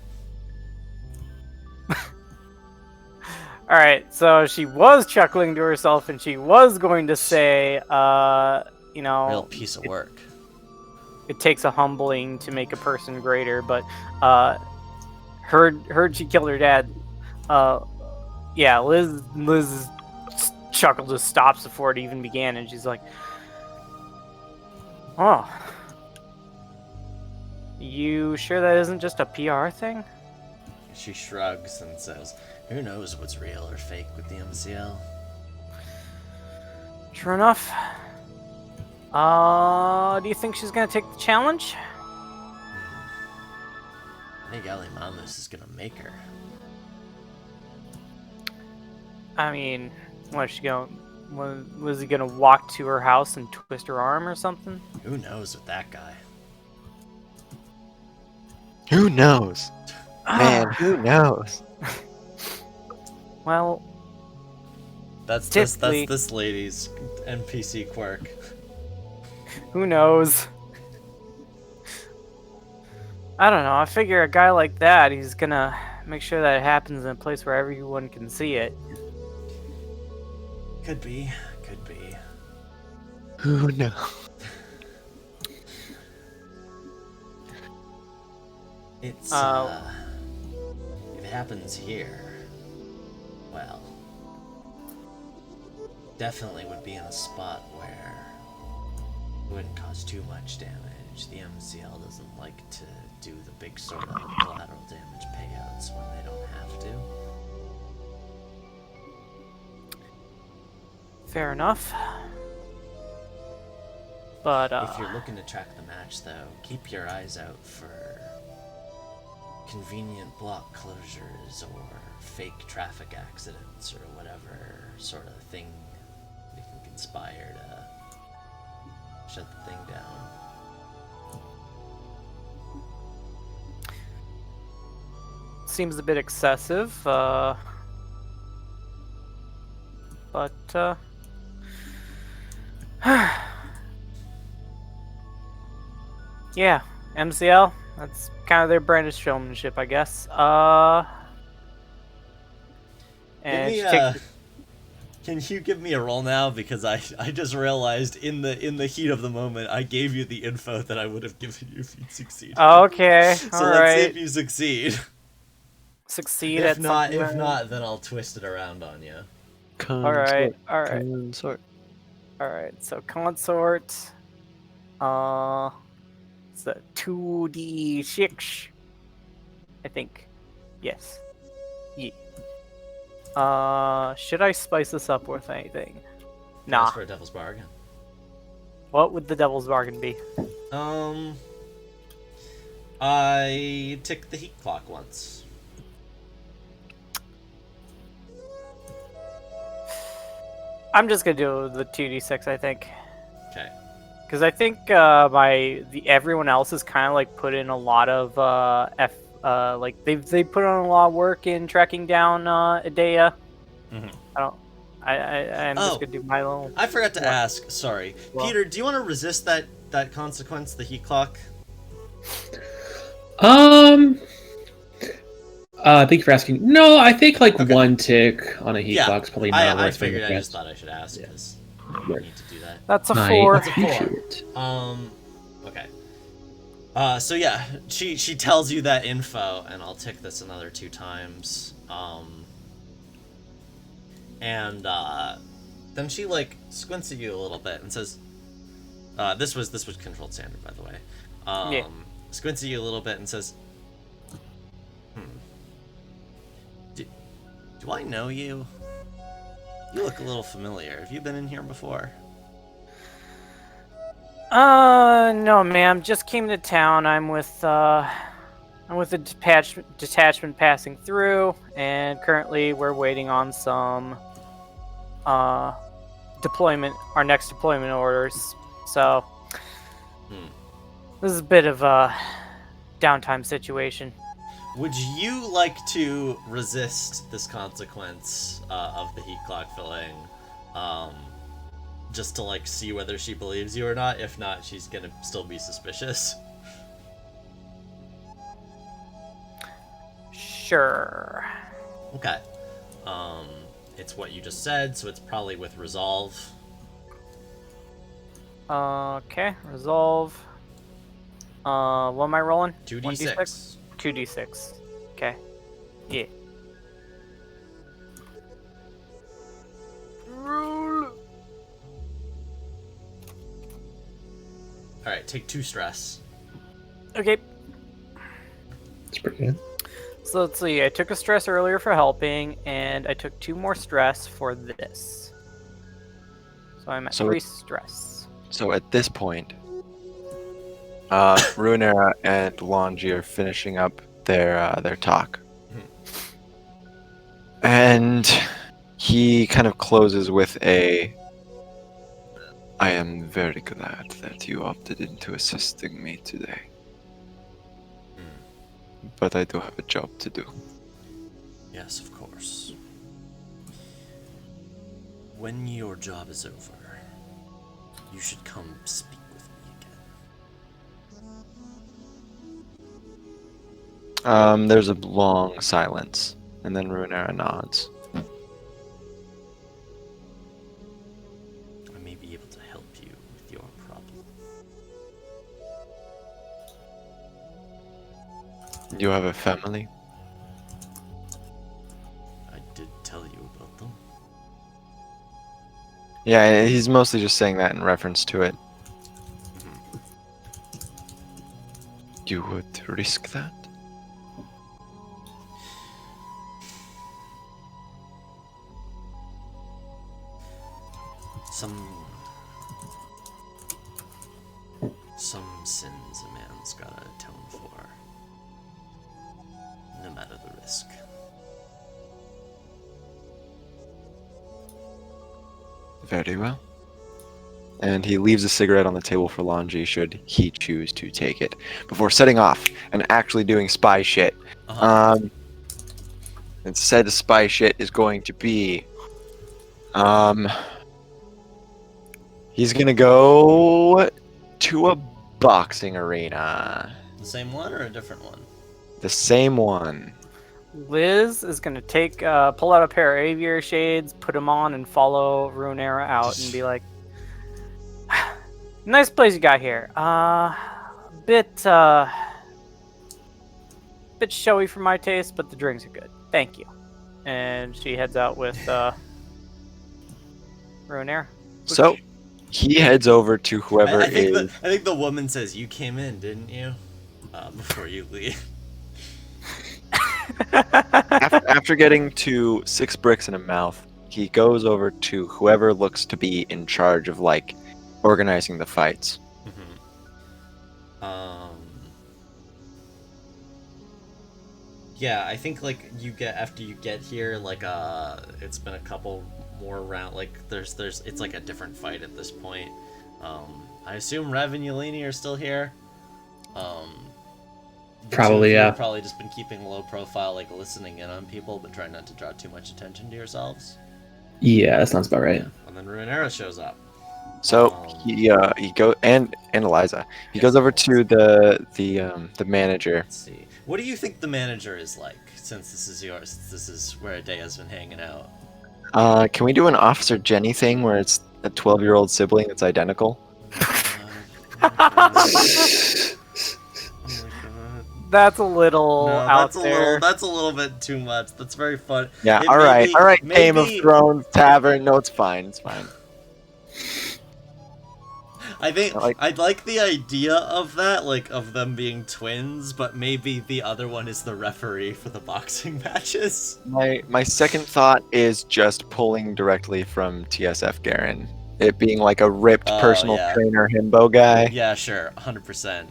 Alright, so she was chuckling to herself and she was going to say, you know, Real piece of work. it takes a humbling to make a person greater, but heard she killed her dad. Yeah, Liz chuckle just stops before it even began, and she's like, "Oh, you sure that isn't just a PR thing?" She shrugs and says, "Who knows what's real or fake with the MCL?" Sure enough. Do you think she's gonna take the challenge? I think Ellie Mamus is gonna make her. I mean, what is she going? Was he gonna walk to her house and twist her arm or something? Who knows with that guy? Who knows? Man, who knows? Well, That's typically- this lady's NPC quirk. who knows? I don't know. I figure a guy like that, he's gonna make sure that it happens in a place where everyone can see it. Could be. Who knows? It's if it happens here, well, definitely would be in a spot where it wouldn't cause too much damage. The MCL doesn't like to do the big sort of collateral damage payouts when they don't have to. Fair enough. But If you're looking to track the match, though, keep your eyes out for convenient block closures or fake traffic accidents or whatever sort of thing they can conspire to shut the thing down. seems a bit excessive. But yeah, MCL. That's kind of their brand of showmanship, I guess. And Give me, she takes- can you give me a roll now? Because I just realized in the heat of the moment I gave you the info that I would have given you if you'd succeeded. Okay, So all let's see if right. you succeed. Succeed If at not, something. then I'll twist it around on you. All right, all right, Consort. all right. So consort. It's a 2d6. I think. Yes. Yeah. Should I spice this up with anything? Nah. Thanks for a devil's bargain. What would the devil's bargain be? I ticked the heat clock once. I'm just gonna do the 2d6, I think, Okay. because I think everyone else has kind of like put in a lot of like they put on a lot of work in tracking down Idea. Mhm. I'm Oh. just gonna do my little. I forgot to Yeah. ask. Sorry, Well- Peter. Do you want to resist that consequence, the heat clock? Thank you for asking. No, I think like Okay. one tick on a heat Yeah, clock's probably not I worth figured. it. I just thought I should ask because you need to do that. That's a I 4. That's a 4. appreciate it. Okay. So yeah, she tells you that info, and I'll tick this another 2 times. And then she like squints at you a little bit and says, "This was controlled standard, by the way." Yeah. Squints at you a little bit and says, Do I know you? You look a little familiar. Have you been in here before? No, ma'am. Just came to town. I'm with a detachment passing through, and currently we're waiting on some deployment. Our next deployment orders. So this is a bit of a downtime situation. Would you like to resist this consequence of the heat clock filling, just to like see whether she believes you or not? If not, she's gonna still be suspicious. Sure. Okay. It's what you just said, so it's probably with resolve. Okay. Resolve. What am I rolling? 2d6. 2d6. Okay. Yeah. Roll. All right, take 2 stress. Okay. It's pretty good. So let's see. I took a stress earlier for helping, and I took 2 more stress for this. So I'm at So 3 stress. So at this point, Ruinera and Longi are finishing up their talk, and he kind of closes with a, "I am very glad that you opted into assisting me today, but I do have a job to do." Yes, of course. When your job is over, you should come speak with me again. There's a long silence, and then Ruinera nods. I may be able to help you with your problem. You have a family? I did tell you about them. Yeah, he's mostly just saying that in reference to it. You would risk that? Some sins a man's gotta atone for, no matter the risk. Very well. And he leaves a cigarette on the table for Longi should he choose to take it, before setting off and actually doing spy shit. Uh-huh. And said spy shit is going to be, he's gonna go to a boxing arena. The same one or a different one? The same one. Liz is gonna pull out a pair of aviator shades, put them on, and follow Ruinera out and be like, "Nice place you got here. Bit showy for my taste, but the drinks are good. Thank you." And she heads out with Ruinera. So he heads over to whoever I think is. I think the woman says, "You came in, didn't you?" Before you leave. After getting to 6 bricks in a mouth, he goes over to whoever looks to be in charge of like organizing the fights. Yeah, I think like after you get here, like it's been a couple more round. Like there's it's like a different fight at this point. I assume Rev and Yeleni are still here. The Probably, two of you yeah. have probably just been keeping a low profile, like listening in on people, but trying not to draw too much attention to yourselves. Yeah, that sounds about right. And then Ruinera shows up. So he go and Eliza. He goes over to the manager. Let's see. What do you think the manager is like? Since this is yours, since this is where Adea's been hanging out. Can we do an Officer Jenny thing where it's a 12-year-old sibling that's identical? That's a little No, out that's there. that's a little bit too much. That's very fun. Yeah. It All right. maybe- Game of maybe- Thrones Tavern. No, it's fine. It's fine. I think I I'd like the idea of that, like of them being twins, but maybe the other one is the referee for the boxing matches. My second thought is just pulling directly from TSF Garen. It being like a ripped Oh, personal yeah. trainer himbo guy. Yeah, sure, 100%.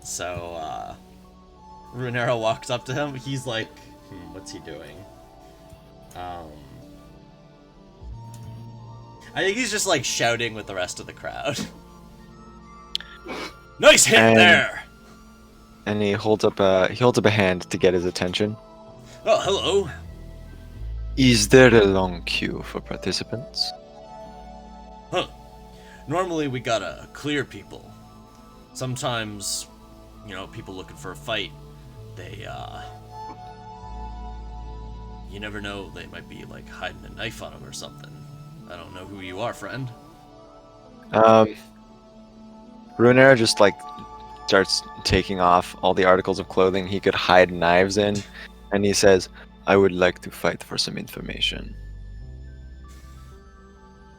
So Ruinera walks up to him. He's like, what's he doing? I think he's just like shouting with the rest of the crowd. Nice hit And- there! And he holds up a hand to get his attention. Oh, hello. Is there a long queue for participants? Huh. Normally we gotta clear people. Sometimes, people looking for a fight, they, you never know, they might be, like, hiding a knife on them or something. I don't know who you are, friend. Ruinera just like starts taking off all the articles of clothing he could hide knives in, and he says, "I would like to fight for some information."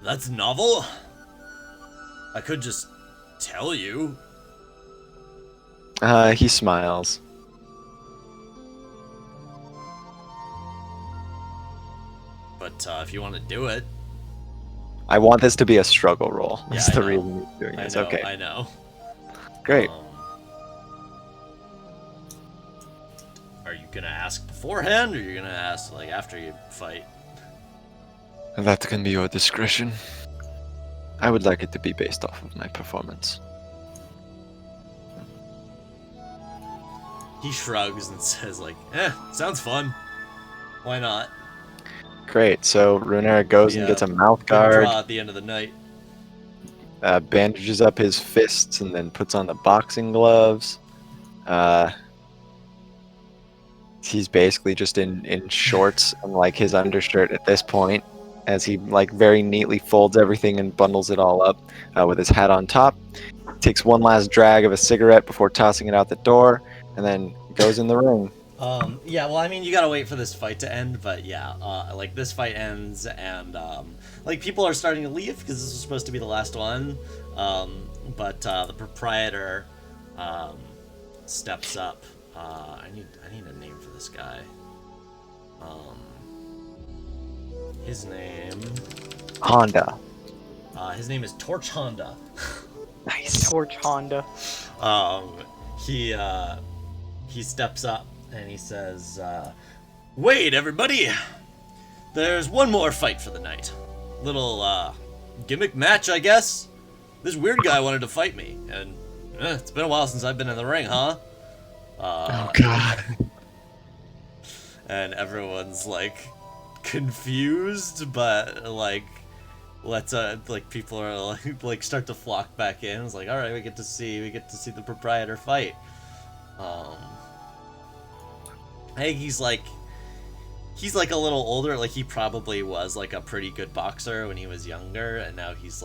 That's novel. I could just tell you. He smiles. But if you want to do it, I want this to be a struggle roll. That's Yeah, I the know. reason he's doing I this. know, Okay, I know. great. Are you gonna ask beforehand, or you're gonna ask like after you fight? That can be your discretion. I would like it to be based off of my performance. He shrugs and says like, sounds fun. Why not? Great. So Ruinera goes and Yeah. gets a mouth Good guard, draw at the end of the night. bandages up his fists, and then puts on the boxing gloves. He's basically just in shorts and like his undershirt at this point, as he like very neatly folds everything and bundles it all up with his hat on top. Takes one last drag of a cigarette before tossing it out the door, and then goes in the ring. Yeah, well, I mean, you gotta wait for this fight to end, but yeah, like, this fight ends, and, like, people are starting to leave, because this was supposed to be the last one, but, the proprietor, steps up. I need a name for this guy. His name... Honda. His name is Torch Honda. Nice. Torch Honda. He steps up and he says, "Wait, everybody! There's one more fight for the night. Little, gimmick match, I guess? This weird guy wanted to fight me, and it's been a while since I've been in the ring, huh? Oh god. and everyone's like confused, but like people are like start to flock back in. It's like, all right, we get to see the proprietor fight. I think he's like a little older. Like he probably was like a pretty good boxer when he was younger, and now he's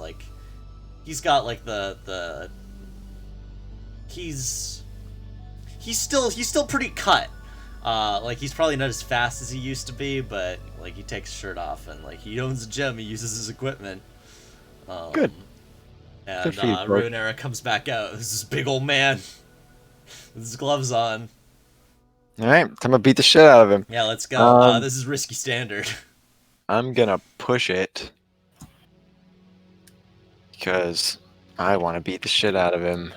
got like he's still pretty cut. Like he's probably not as fast as he used to be, but like he takes his shirt off and like he owns a gym. He uses his equipment. Good. And Good for you, bro. Ruinera comes back out. This is big old man with his gloves on. All right, I'm gonna beat the shit out of him. Yeah, let's go. This is risky standard. I'm gonna push it because I want to beat the shit out of him.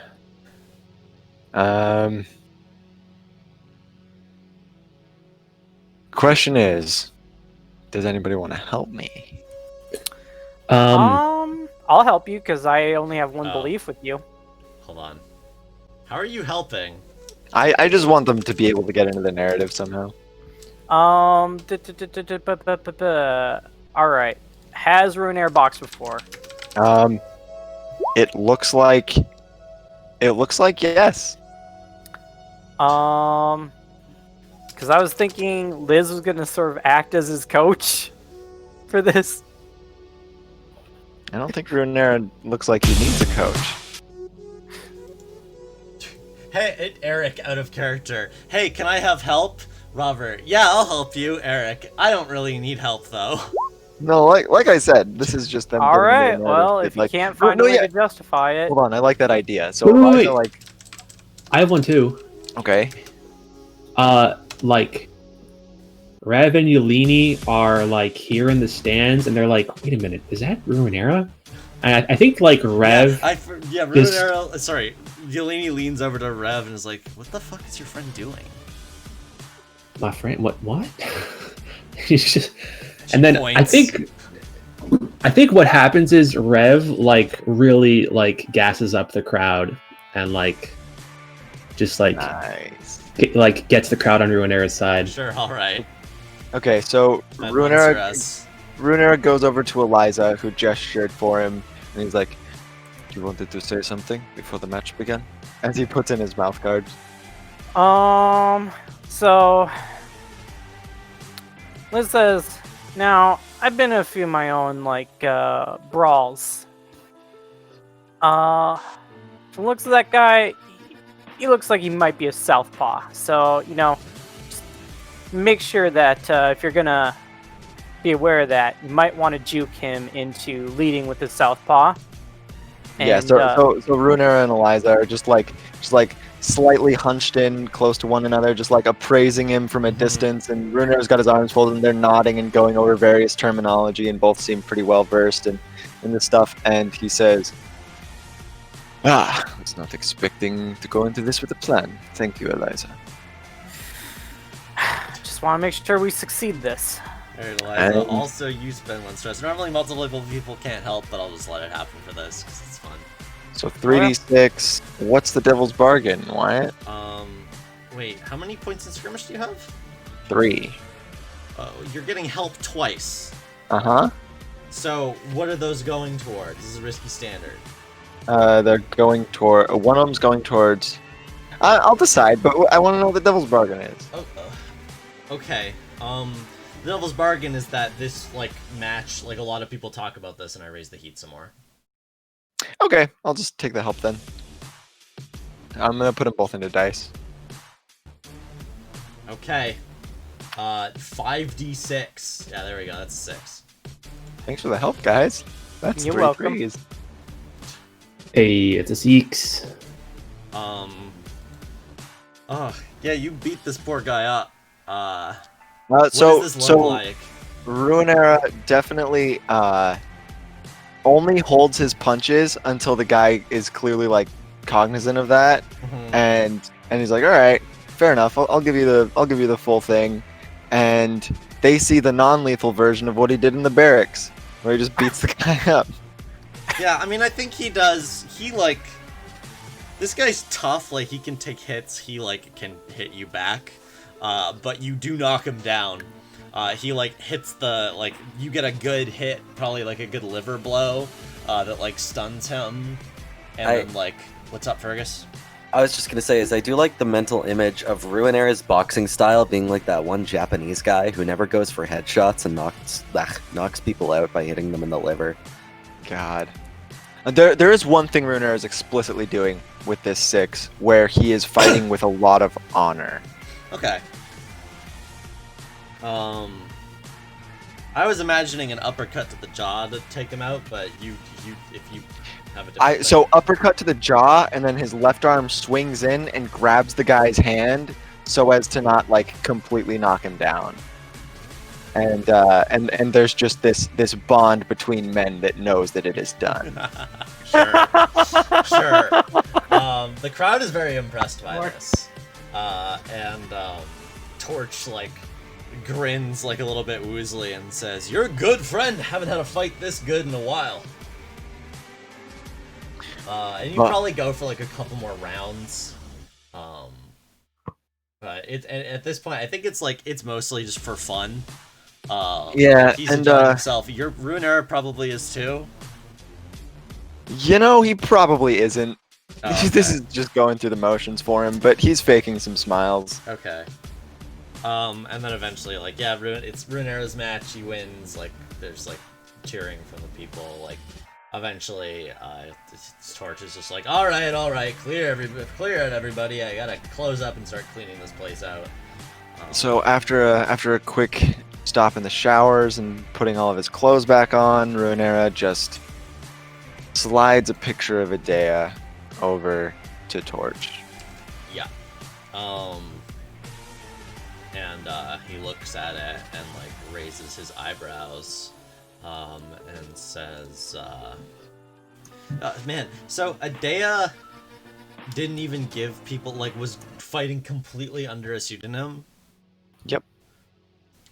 Question is, does anybody want to help me? I'll help you because I only have one Oh. belief with you. Hold on. How are you helping? I just want them to be able to get into the narrative somehow. All right. Has Ruinair boxed before? It looks like yes. Because I was thinking Liz was gonna sort of act as his coach for this. I don't think Ruinera looks like he needs a coach. Hey, Eric, out of character. Hey, can I have help? Robert. Yeah, I'll help you, Eric. I don't really need help though. No, like I said, this is just them. All giving me the right. narrative. Well, It's if you can't find no, a way yeah. to justify it, Hold on, I like that idea. So Wait, wait, Eliza, wait. like, I have one too. okay, Like Rev and Yulini are like here in the stands, and they're like, "Wait a minute, is that Ruinera?" And I think like Rev. Ruinera. Sorry, Yeleni leans over to Rev and is like, "What the fuck is your friend doing?" My friend, what? He's just, and then I points. think what happens is Rev like really like gasses up the crowd and like just like nice. gets the crowd on Ruinera's side. Sure, all right. Okay, so That Ruinera monster Ruinera goes over to Eliza, who gestured for him, and he's like, "You wanted to say something before the match began?" As he puts in his mouth guard. So Liz says, now I've been in a few of my own like brawls. From the looks of that guy, he looks like he might be a southpaw. So just make sure that if you're gonna be aware of that, you might want to juke him into leading with his southpaw. Yeah, so Ruinera and Eliza are just like slightly hunched in close to one another, just like appraising him from a distance, and Ruinera's got his arms folded and they're nodding and going over various terminology, and both seem pretty well versed in this stuff, and he says, I was not expecting to go into this with a plan. Thank you, Eliza. just want to make sure we succeed this. Alright, Eliza, also you spend one stress. Normally multiple people can't help, but I'll just let it happen for this, because it's fun. So 3d6, what's the devil's bargain, Wyatt? Wait, how many points in skirmish do you have? 3. Oh, you're getting help twice. Uh-huh. So, what are those going towards? This is risky standard. They're going toward, one of them's going towards, I'll decide, but I want to know what the devil's bargain is. Oh, okay. The devil's bargain is that this, like, match, like, a lot of people talk about this, and I raise the heat some more. Okay, I'll just take the help then. I'm gonna put them both into dice. Okay. 5d6. Yeah, there we go. That's a 6. Thanks for the help, guys. That's You're 3 welcome. threes. Hey, it's a 6. Oh, yeah, you beat this poor guy up. What So does this look like? Ruinera definitely only holds his punches until the guy is clearly like cognizant of that, Mhm. and he's like, all right, fair enough. I'll give you the full thing, and they see the non-lethal version of what he did in the barracks, where he just beats the guy up. Yeah, I mean, I think he does. He, like... This guy's tough. Like, he can take hits. He, like, can hit you back. but you do knock him down. He like hits the like you get a good hit, probably like a good liver blow that like stuns him, and then like what's up, Fergus? I was just gonna say is I do like the mental image of Ruinera's boxing style being like that one Japanese guy who never goes for headshots and knocks people out by hitting them in the liver. God. There is one thing Ruiner is explicitly doing with this 6, where he is fighting with a lot of honor. Okay. I was imagining an uppercut to the jaw to take him out, but if you have a different So uppercut to the jaw, and then his left arm swings in and grabs the guy's hand so as to not like completely knock him down. And there's just this bond between men that knows that it is done. Sure. The crowd is very impressed by this, and Torch like grins like a little bit woozily and says, "You're a good friend. Haven't had a fight this good in a while." And you probably go for like a couple more rounds. But at this point, I think it's mostly just for fun. Yeah, he's and enjoying himself. Your Ruiner probably is too. You know, he probably isn't. Oh, okay. This is just going through the motions for him, but he's faking some smiles. Okay. And then eventually, like, yeah, it's Ruinera's match. He wins. Like, there's like cheering from the people. Like, eventually, Torch is just like, all right, clear it, everybody. I gotta close up and start cleaning this place out. So after a quick stop in the showers and putting all of his clothes back on, Ruinera just slides a picture of Idea over to Torch. Yeah. And he looks at it and like raises his eyebrows, and says, "Man, so Idea didn't even give people was fighting completely under a pseudonym." Yep.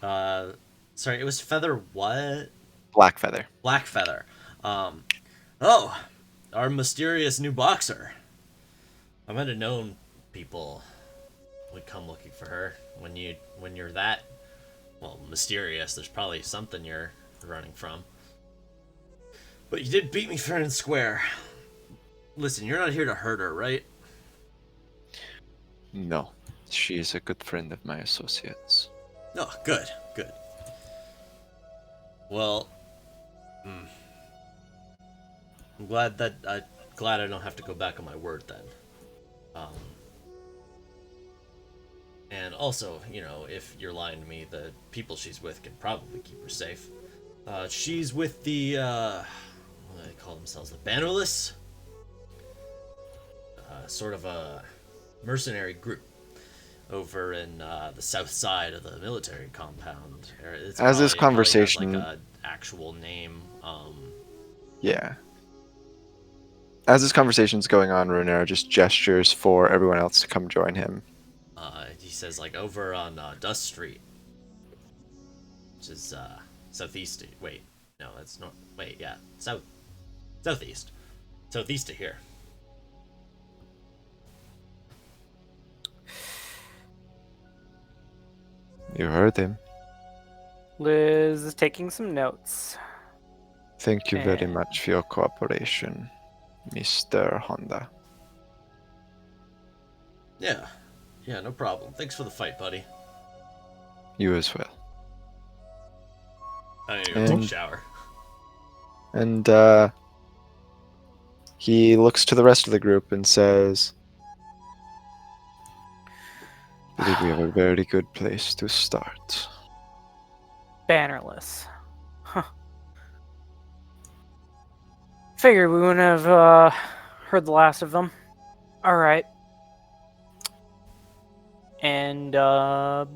Sorry, it was Feather what? Blackfeather. Blackfeather. Oh, our mysterious new boxer. I might have known people would come looking for her. When you're that, well, mysterious, there's probably something you're running from. But you did beat me fair and square. Listen, you're not here to hurt her, right? No, she is a good friend of my associates. Oh, good. Well, I'm glad I don't have to go back on my word then. And also, if you're lying to me, the people she's with can probably keep her safe. She's with the, what do they call themselves? The Bannerless? Sort of a mercenary group over in the south side of the military compound. As this conversation... It has, like, an actual name. Yeah. As this conversation's going on, Ruinera just gestures for everyone else to come join him. He says, like, over on Dust Street, which is southeast. Wait, no, that's not. Wait, yeah, southeast of here. You heard him. Liz is taking some notes. Thank you very And- much for your cooperation, Mr. Honda. Yeah, no problem. Thanks for the fight, buddy. You as well. I need to go take a shower. And he looks to the rest of the group and says, I believe we have a very good place to start. Bannerless. Huh. Figured we wouldn't have heard the last of them. Alright. And On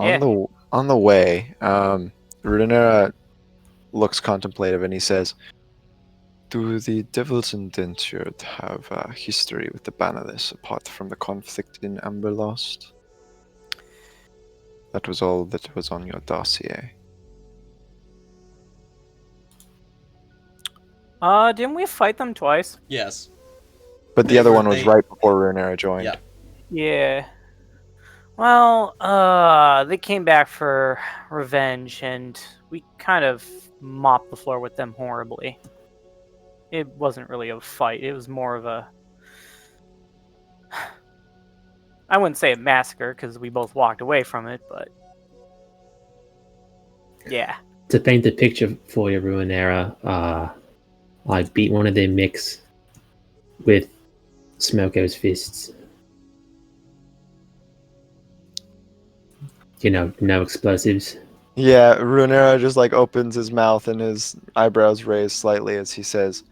Yeah. the way, Ruinera looks contemplative and he says, do the Devil's Indentured have a history with the Bannerless apart from the conflict in Amberlost? That was all that was on your dossier. didn't we fight them twice? Yes. But the They other were- one was they- right before Ruinera joined. Yeah. Yeah. Well, they came back for revenge, and we kind of mopped the floor with them horribly. It wasn't really a fight. It was more of a... I wouldn't say a massacre, because we both walked away from it, but... Yeah. To paint the picture for you, Ruinera, I beat one of their mechs with Smoko's fists. You know, no explosives. Yeah, Ruinera just like opens his mouth and his eyebrows raise slightly as he says,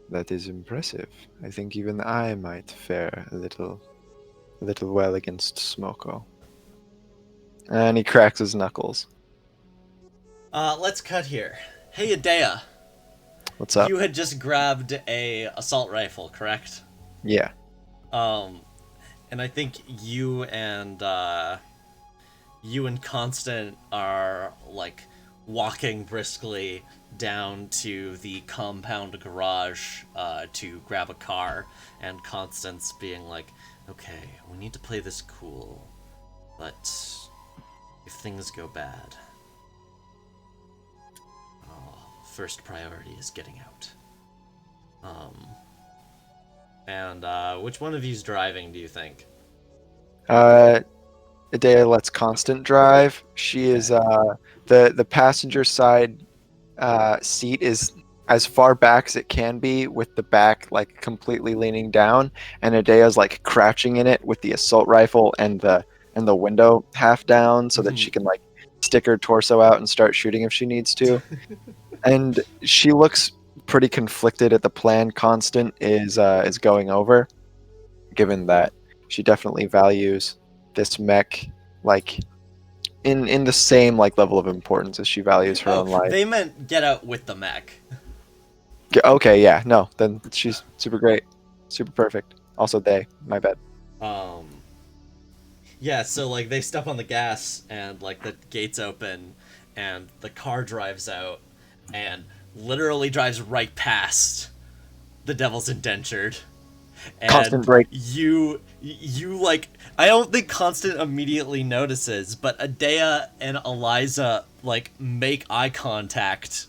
"That is impressive. I think even I might fare a little well against Smoko." And he cracks his knuckles. Let's cut here. Hey, Adea. What's up? You had just grabbed a assault rifle, correct? Yeah. And I think you and Constant are like walking briskly down to the compound garage to grab a car, and Constance being like, "Okay, we need to play this cool, but if things go bad, first priority is getting out." Which one of you's driving, do you think? Adea lets Constant drive. She is the passenger side seat is as far back as it can be, with the back like completely leaning down, and Adea's like crouching in it with the assault rifle and the window half down so that she can like stick her torso out and start shooting if she needs to. And she looks pretty conflicted at the plan Constant is going over, given that she definitely values this mech like in the same like level of importance as she values her own life. They meant get out with the mech. Okay, yeah, no, then she's super great, super perfect. Also, my bad. Yeah, so like they step on the gas and like the gates open and the car drives out and literally drives right past the Devil's Indentured. And Constant break. You like, I don't think Constant immediately notices, but Adea and Eliza like make eye contact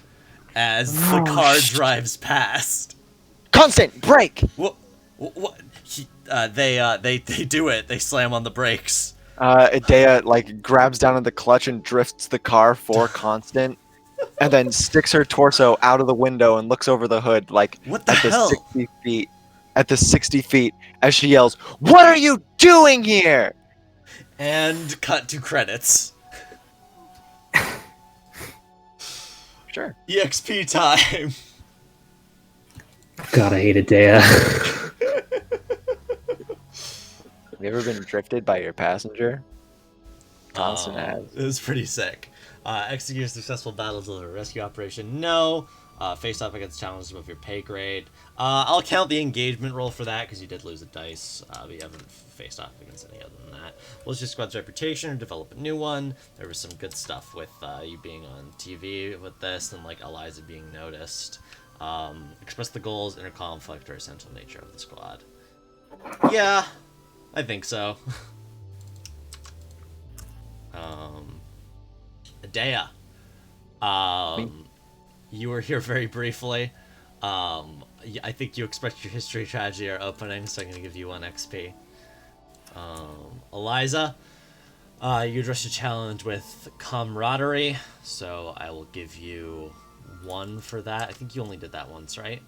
as the car drives past. Constant break. What? They do it. They slam on the brakes. Adea like grabs down on the clutch and drifts the car for Constant, and then sticks her torso out of the window and looks over the hood like What the hell? 60 feet. At the 60 feet, as she yells, "What are you doing here?" And cut to credits. Sure. EXP time. God, I hate Adea. Have you ever been drifted by your passenger? Constant has. It was pretty sick. Execute a successful battle deliver rescue operation. No. Face off against challenges above your pay grade. I'll count the engagement roll for that because you did lose a dice. But you haven't faced off against any other than that. Lose your squad's reputation or develop a new one. There was some good stuff with you being on TV with this and like Eliza being noticed. Express the goals, inner conflict, or essential nature of the squad. Yeah, I think so. Adea. You were here very briefly. I think you expressed your history, tragedy, or opening, so I'm going to give you 1 XP. Eliza, you addressed your challenge with camaraderie, so I will give you 1 for that. I think you only did that once, right?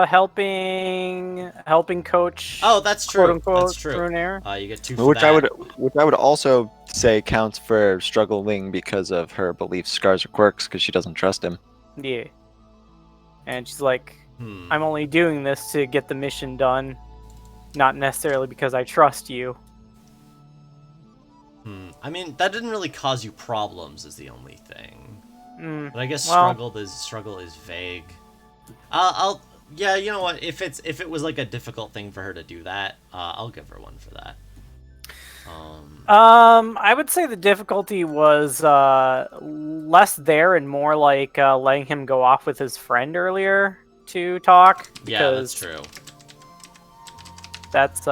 Helping coach. Oh, that's true. Quote unquote. That's true. Ruinair. You get 2 for Which that. I would also say counts for struggling because of her beliefs, scars, or quirks, because she doesn't trust him. Yeah. And she's like, I'm only doing this to get the mission done, not necessarily because I trust you. I mean, that didn't really cause you problems, is the only thing. But I guess well- struggle is vague. Yeah, you know what? If it was like a difficult thing for her to do that, I'll give her 1 for that. I would say the difficulty was less there and more like letting him go off with his friend earlier to talk. Yeah, that's true. That's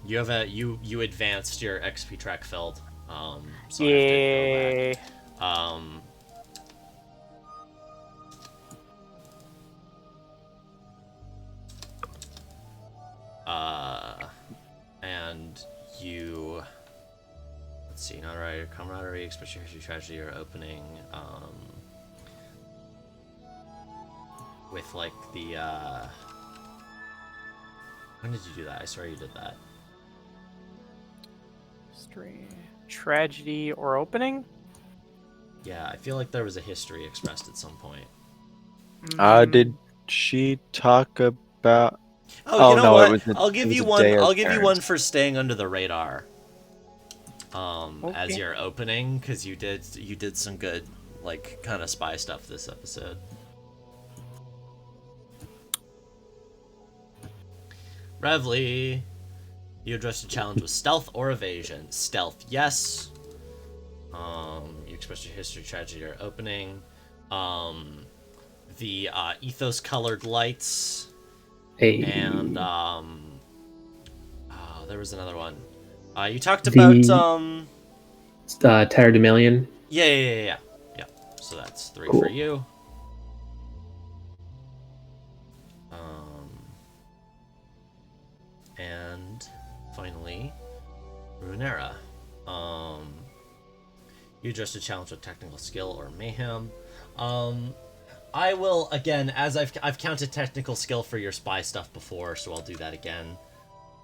You have you advanced your XP track filled. So I have to yay. go back. And you. Let's see. Notoriety, camaraderie, express your history, tragedy, or opening. With like the. When did you do that? I swear you did that. History, tragedy, or opening? Yeah, I feel like there was a history expressed at some point. Did she talk about? Oh, you know no, what? it was. I'll give you one. I'll give you one for staying under the radar. As Okay. your opening, because you did some good, like, kind of spy stuff this episode. Revly, you addressed a challenge with stealth or evasion. Stealth, yes. You expressed your history, tragedy, or opening. The ethos-colored lights. Hey. And there was another one. You talked about Terra Demelion. yeah. So that's 3 Cool. for you. And finally, Ruinera. You addressed a challenge with technical skill or mayhem. I will again, as I've counted technical skill for your spy stuff before, so I'll do that again.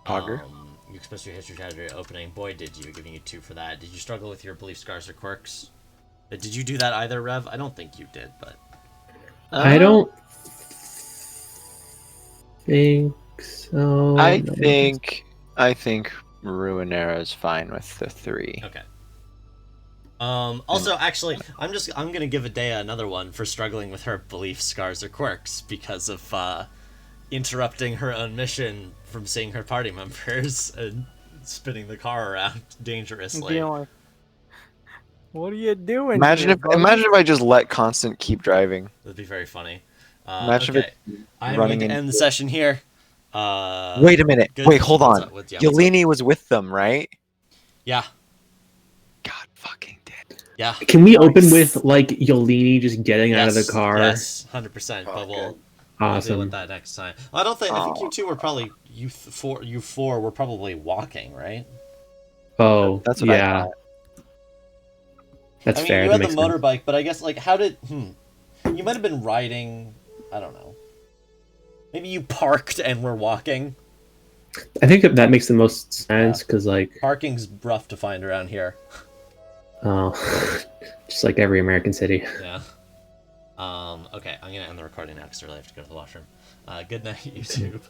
Augur. You expressed your history, tragedy, or opening. Boy, did you! Giving you 2 for that. Did you struggle with your belief, scars, or quirks? Did you do that either, Rev? I don't think you did, but I don't think so. I No. think Ruinera is fine with the 3. okay. Also, actually, I'm gonna give Adea another one for struggling with her belief, scars, or quirks because of interrupting her own mission from seeing her party members and spinning the car around dangerously. Being like, what are you doing? Imagine here, if buddy?" I just let Constant keep driving. That'd be very funny. Imagine Okay, if I'm running going to in- end the session here. Wait a minute. good- Wait, hold what's on. up? What's up? Yeleni was with them, right? Yeah, God fucking damn. yeah. Can we open with like Yolini just getting out of the car? Yes, 100%. But Okay. we'll deal Awesome. with that next time. I don't think. I think you Aw. two were probably you four were probably walking, right? Oh, That's what I yeah. thought. That's I mean, fair. you That had the makes sense. motorbike, but I guess like how did you might have been riding? I don't know. Maybe you parked and were walking. I think that makes the most sense because, like, Parking's rough to find around here. just like every American city. Yeah. Okay, I'm gonna end the recording now because I really have to go to the washroom. Good night, YouTube.